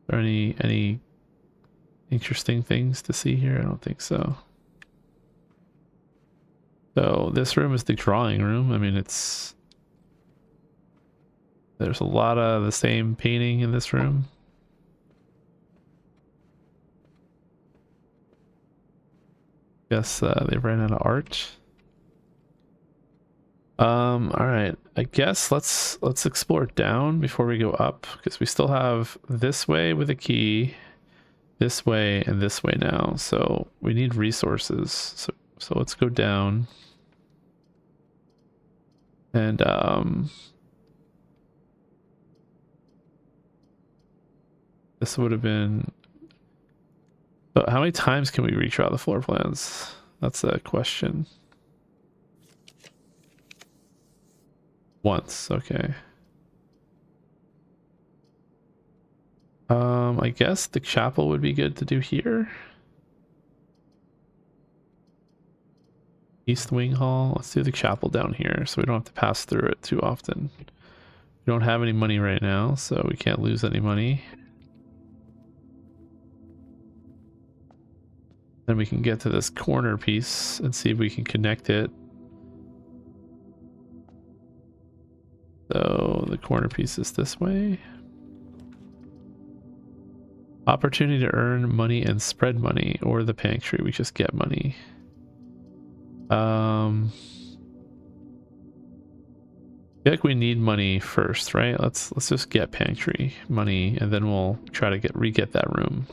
Are there any interesting things to see here? I don't think so. So this room is the drawing room. I mean, there's a lot of the same painting in this room. Guess they ran out of art. All right. I guess let's explore down before we go up, because we still have this way with a key, this way, and this way now. So we need resources. So let's go down. And this would have been. But how many times can we redraw the floor plans? That's a question. Once, okay. I guess the chapel would be good to do here. East Wing Hall. Let's do the chapel down here so we don't have to pass through it too often. We don't have any money right now, so we can't lose any money. Then we can get to this corner piece and see if we can connect it. So the corner piece is this way. Opportunity to earn money and spread money, or the pantry. We just get money. I feel like we need money first, right? Let's just get pantry money, and then we'll try to re-get that room.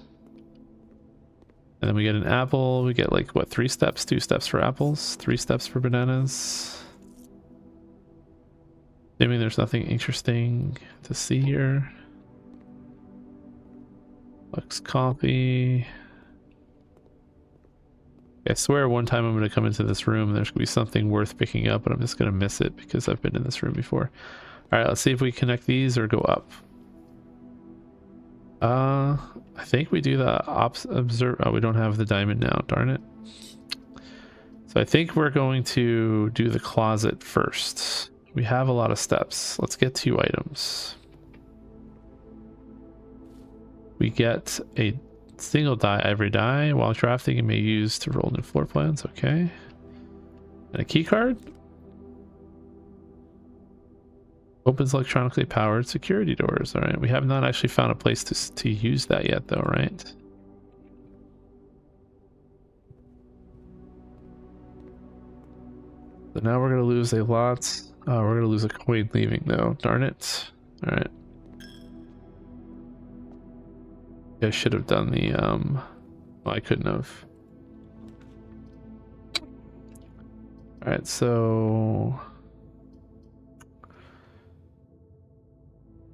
And then we get an apple. We get like what, 3 steps? 2 steps for apples, 3 steps for bananas. Assuming there's nothing interesting to see here. Lux coffee. I swear one time I'm going to come into this room and there's going to be something worth picking up, but I'm just going to miss it because I've been in this room before. All right, let's see if we connect these or go up. I think we do the observe. Oh, we don't have the diamond now, darn it. So I think we're going to do the closet first. We have a lot of steps. Let's get 2 items. We get a single die every die. While crafting, it may use to roll new floor plans. Okay. And a key card. Opens electronically powered security doors. All right. We have not actually found a place to use that yet, though, right? So now we're going to lose a lot. Oh, we're going to lose a coin leaving, though. Darn it. All right. I should have done the, well, I couldn't have. All right, so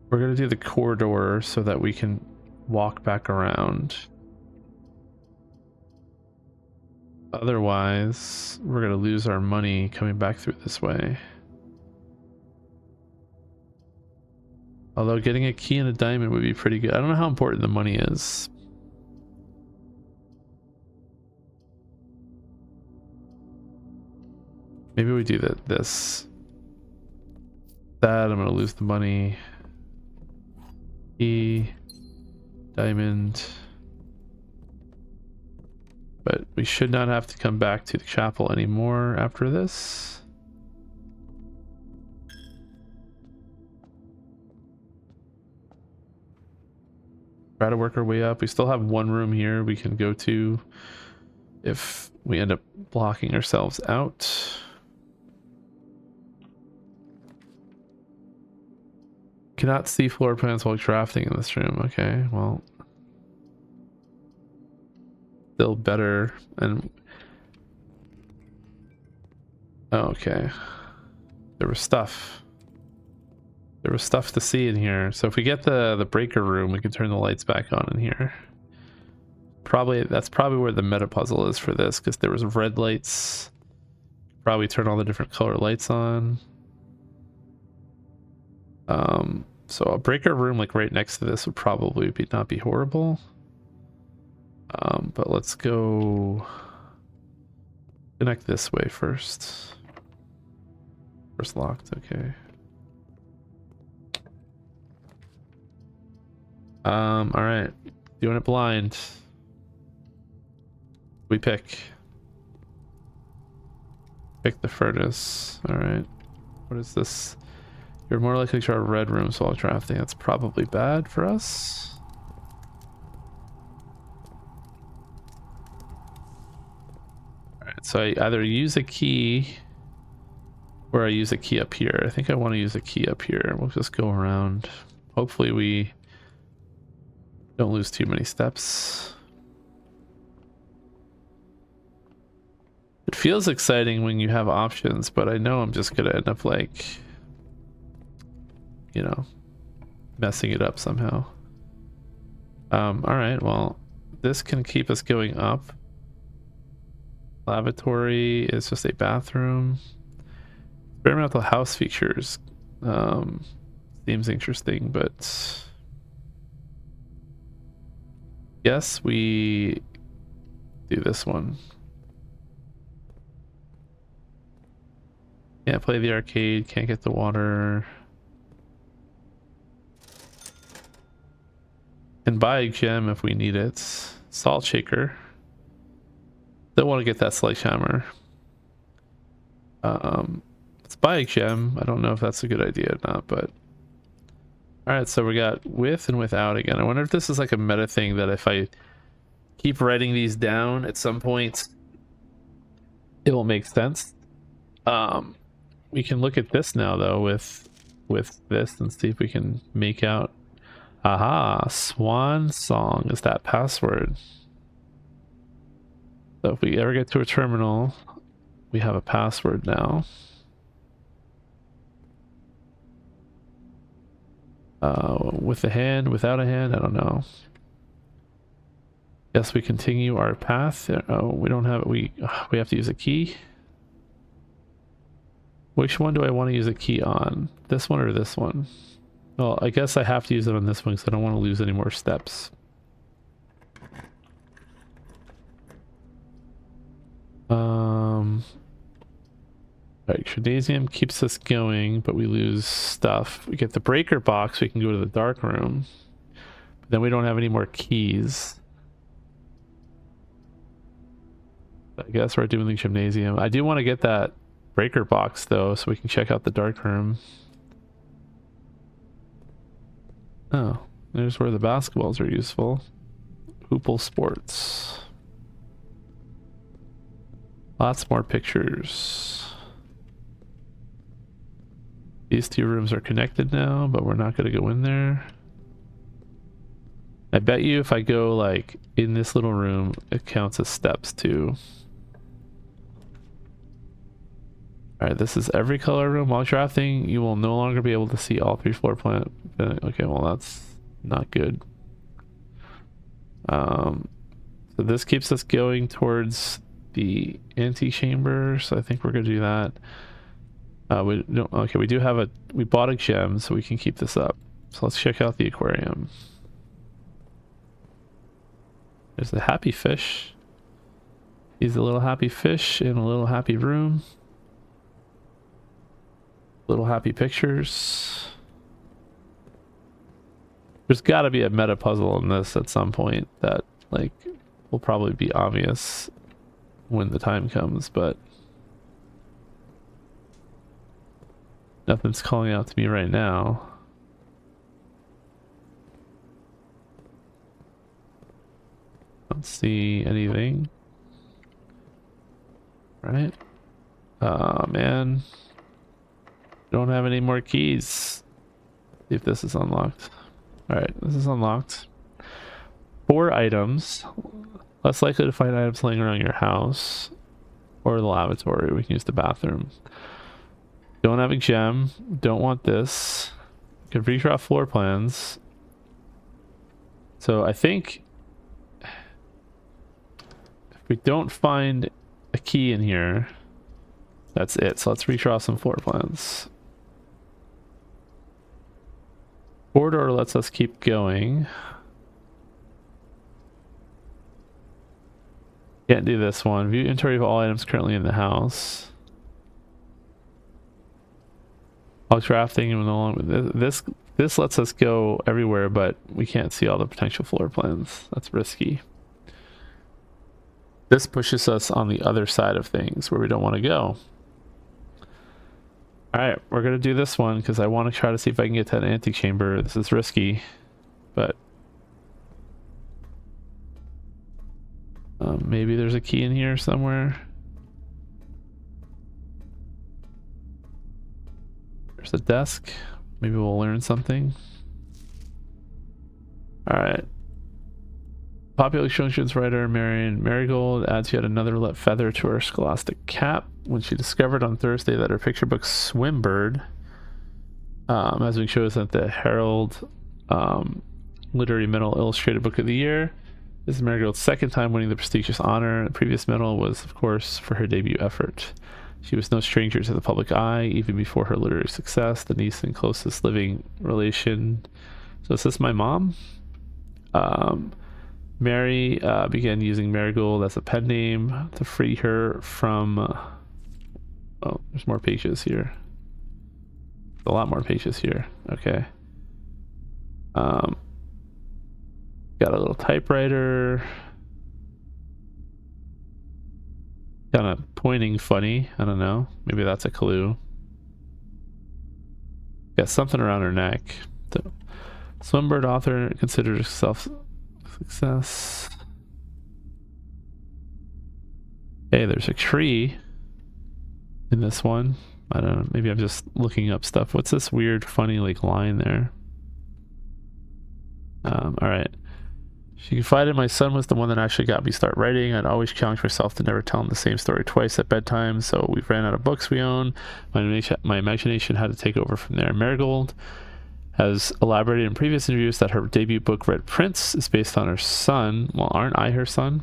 we're going to do the corridor so that we can walk back around. Otherwise, we're going to lose our money coming back through this way. Although getting a key and a diamond would be pretty good. I don't know how important the money is. Maybe we do this. That, I'm going to lose the money. Key, diamond. But we should not have to come back to the chapel anymore after this. Try to work our way up. We still have 1 room here we can go to if we end up blocking ourselves out. Cannot see floor plans while crafting in this room. Okay, well, still better. And oh, okay, there was stuff to see in here. So if we get the breaker room, we can turn the lights back on in here. That's probably where the meta puzzle is for this, because there was red lights. Probably turn all the different color lights on. So a breaker room like right next to this would probably not be horrible. But let's go connect this way first. First locked, okay. All right, doing it blind. We pick the furnace. All right, what is this? You're more likely to try red rooms while crafting. That's probably bad for us. All right, so I either use a key where I use a key up here. I think I want to use a key up here. We'll just go around. Hopefully we don't lose too many steps. It feels exciting when you have options, but I know I'm just gonna end up like, you know, messing it up somehow. All right, well, this can keep us going up. Lavatory is just a bathroom. Experimental house features. Seems interesting, but yes, we do this one. Can't play the arcade, can't get the water. Can buy a gem if we need it. Salt shaker. Don't want to get that sledgehammer. Let's buy a gem. I don't know if that's a good idea or not, but all right, so we got with and without again. I wonder if this is like a meta thing that if I keep writing these down at some point, it will make sense. We can look at this now though with this and see if we can make out. Aha, swan song is that password. So if we ever get to a terminal, we have a password now. With a hand, without a hand, I don't know. Yes, we continue our path. Oh, we don't have it. We have to use a key. Which one do I want to use a key on? This one or this one? Well, I guess I have to use it on this one because I don't want to lose any more steps. Right, Gymnasium keeps us going, but we lose stuff. We get the breaker box, we can go to the dark room. But then we don't have any more keys. I guess we're doing the Gymnasium. I do want to get that breaker box though, so we can check out the dark room. Oh, there's where the basketballs are useful. Hoople Sports. Lots more pictures. These two rooms are connected now, but we're not going to go in there. I bet you if I go like in this little room, it counts as steps too. Alright, this is every color room. While drafting, you will no longer be able to see all 3 floor plans. Okay, well that's not good. So this keeps us going towards the antechamber, so I think we're gonna do that. We don't. Okay, we do have a. We bought a gem, so we can keep this up. So let's check out the aquarium. There's a happy fish. He's a little happy fish in a little happy room. Little happy pictures. There's got to be a meta puzzle in this at some point that like will probably be obvious when the time comes, but nothing's calling out to me right now. Don't see anything. Right? Oh man. Don't have any more keys. See if this is unlocked. Alright, this is unlocked. 4 items. Less likely to find items laying around your house. Or the lavatory. We can use the bathroom. Don't have a gem. Don't want this. Can redraw floor plans. So I think if we don't find a key in here, that's it. So let's redraw some floor plans. Corridor lets us keep going. Can't do this one. View inventory of all items currently in the house. While crafting and along with this lets us go everywhere, but we can't see all the potential floor plans. That's risky. This pushes us on the other side of things where we don't want to go. Alright, we're gonna do this one because I want to try to see if I can get to that antechamber. This is risky, but maybe there's a key in here somewhere. There's a desk. Maybe we'll learn something. Alright. Popular children's writer Marion Marigold adds yet another feather to her scholastic cap when she discovered on Thursday that her picture book Swimbird has been chosen at the Herald Literary Medal Illustrated Book of the Year. This is Marigold's second time winning the prestigious honor. The previous medal was, of course, for her debut effort. She was no stranger to the public eye, even before her literary success. The niece and closest living relation. So is this my mom? Mary began using Marigold as a pen name to free her from... oh, there's more pages here. A lot more pages here. Okay. Got a little typewriter. Kind of pointing funny. I don't know. Maybe that's a clue. Got something around her neck. So, Swimbird author considered herself success. Hey, there's a tree in this one. I don't know. Maybe I'm just looking up stuff. What's this weird, funny, like, line there? All right. She confided my son was the one that actually got me start writing. I'd always challenge myself to never tell him the same story twice at bedtime, so we ran out of books we own. My imagination had to take over from there. Marigold has elaborated in previous interviews that her debut book, Red Prince, is based on her son. Well, aren't I her son?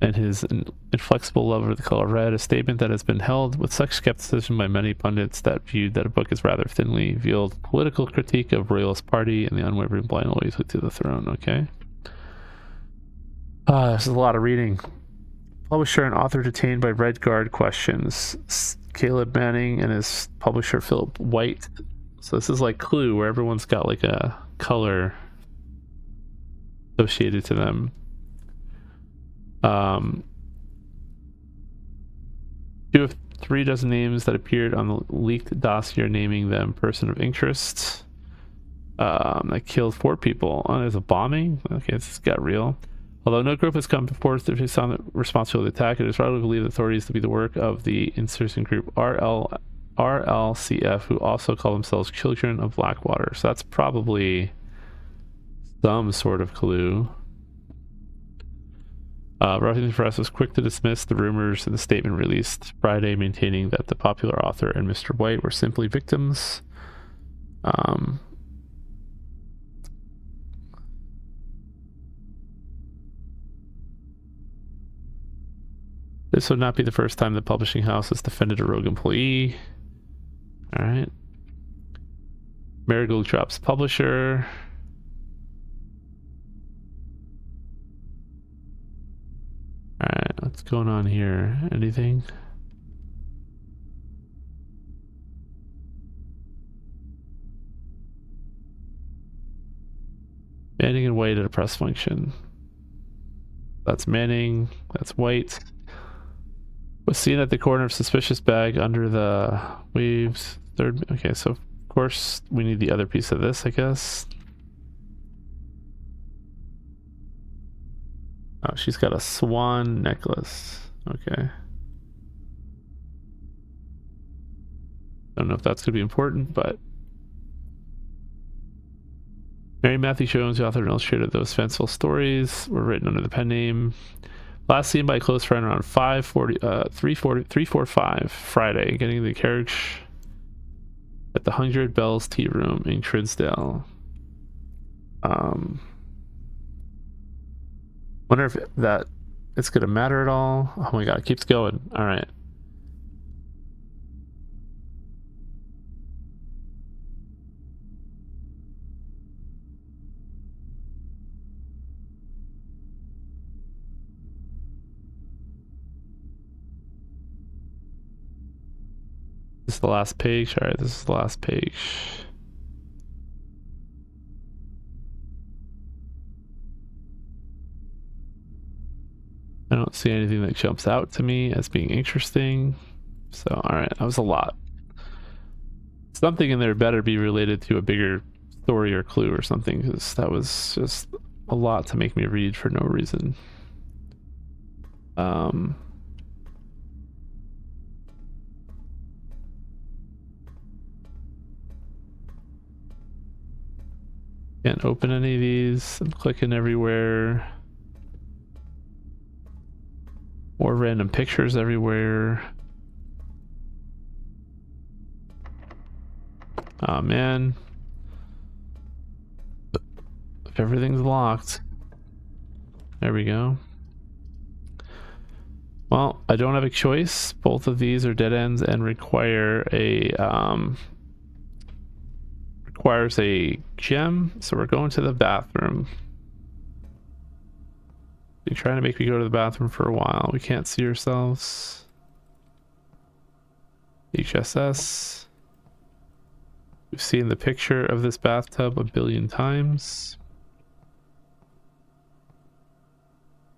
And his inflexible love of the color red, a statement that has been held with such skepticism by many pundits that viewed that a book is rather thinly veiled political critique of royalist party and the unwavering blind loyalty to the throne. Okay. This is a lot of reading. Publisher and author detained by Red Guard questions. Caleb Manning and his publisher Philip White. So this is like Clue, where everyone's got like a color associated to them. 2 of 3 dozen names that appeared on the leaked dossier naming them person of interest. That killed 4 people. Oh, there's a bombing? Okay, this got real. Although no group has come forth to take on the responsibility of the attack, it is widely believed authorities to be the work of the insurgent group RLCF, who also call themselves Children of Blackwater. So that's probably some sort of clue. Washington Press was quick to dismiss the rumors in the statement released Friday, maintaining that the popular author and Mr. White were simply victims. This would not be the first time the publishing house has defended a rogue employee. All right. Marigold drops publisher. Alright, what's going on here? Anything? Manning and White at a press function. That's Manning. That's White. Was seen at the corner of suspicious bag under the waves. Third. Okay, so of course we need the other piece of this, I guess. Oh, she's got a swan necklace. Okay. I don't know if that's going to be important, but... Mary Matthew Jones, the author and illustrator of those fanciful stories, were written under the pen name. Last seen by a close friend around 3:45 Friday, getting the carriage at the 100 Bells Tea Room in Tridsdale. Wonder if that it's gonna matter at all. Oh my god, it keeps going. All right. This is the last page. All right, this is the last page. I don't see anything that jumps out to me as being interesting. So, all right, that was a lot. Something in there better be related to a bigger story or clue or something, because that was just a lot to make me read for no reason. Can't open any of these. I'm clicking everywhere. More random pictures everywhere. Oh man. If everything's locked. There we go. Well, I don't have a choice. Both of these are dead ends and require a requires a gem. So we're going to the bathroom. You're trying to make me go to the bathroom for a while. We can't see ourselves. HSS. We've seen the picture of this bathtub a billion times.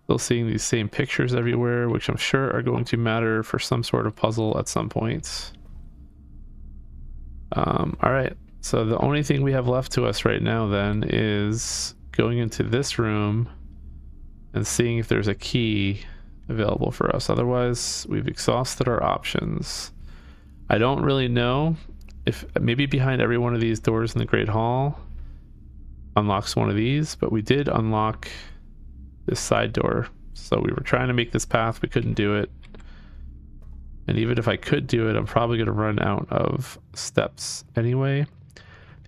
Still seeing these same pictures everywhere, which I'm sure are going to matter for some sort of puzzle at some point. Alright, so the only thing we have left to us right now then is going into this room and seeing if there's a key available for us. Otherwise, we've exhausted our options. I don't really know if maybe behind every one of these doors in the Great Hall unlocks one of these, but we did unlock this side door. So we were trying to make this path, we couldn't do it. And even if I could do it, I'm probably going to run out of steps anyway.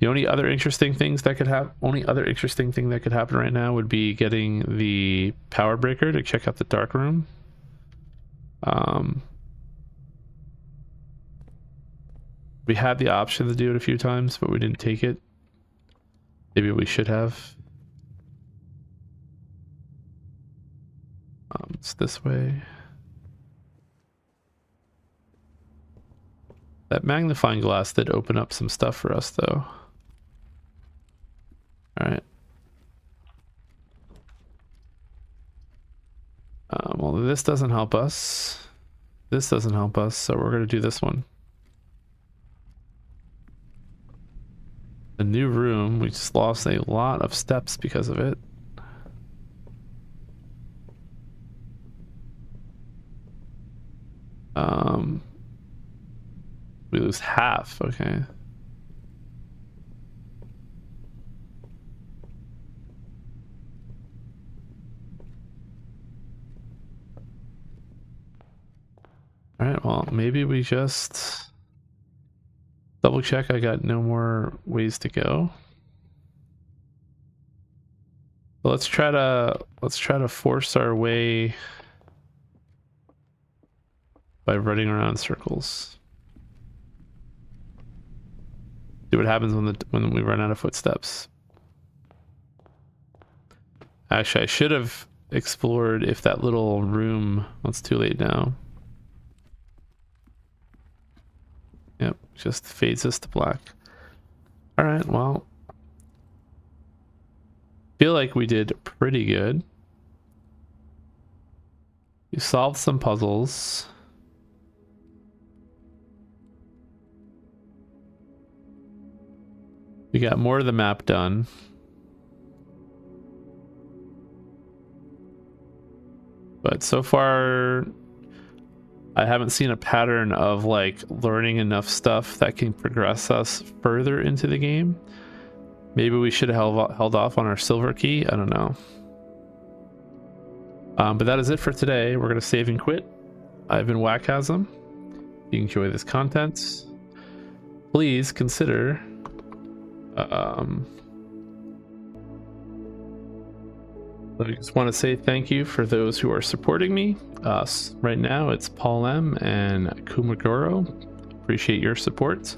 The only other interesting things that could happen, right now would be getting the power breaker to check out the dark room. We had the option to do it a few times, but we didn't take it. Maybe we should have. It's this way. That magnifying glass did open up some stuff for us, though. All right. Well, this doesn't help us. This doesn't help us, so we're going to do this one. A new room. We just lost a lot of steps because of it. We lose half. Okay. All right, well, maybe we just double check I got no more ways to go. But let's try to force our way by running around in circles. See what happens when we run out of footsteps. Actually, I should have explored if that little room... Well, it's too late now. Yep, just fades us to black. Alright, well. Feel like we did pretty good. We solved some puzzles. We got more of the map done. But so far, I haven't seen a pattern of like learning enough stuff that can progress us further into the game. Maybe we should have held off on our silver key. I don't know. But that is it for today. We're going to save and quit. I've been wakasm. If you enjoy this content, please consider I just want to say thank you for those who are supporting me. Right now it's Paul M and Kumagoro. Appreciate your support.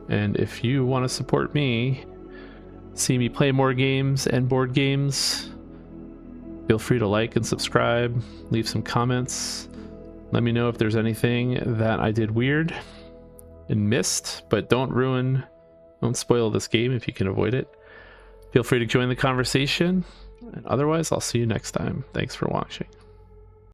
And if you want to support me, see me play more games and board games, feel free to like and subscribe, leave some comments. Let me know if there's anything that I did weird and missed, but don't spoil this game if you can avoid it. Feel free to join the conversation. And otherwise, I'll see you next time. Thanks for watching.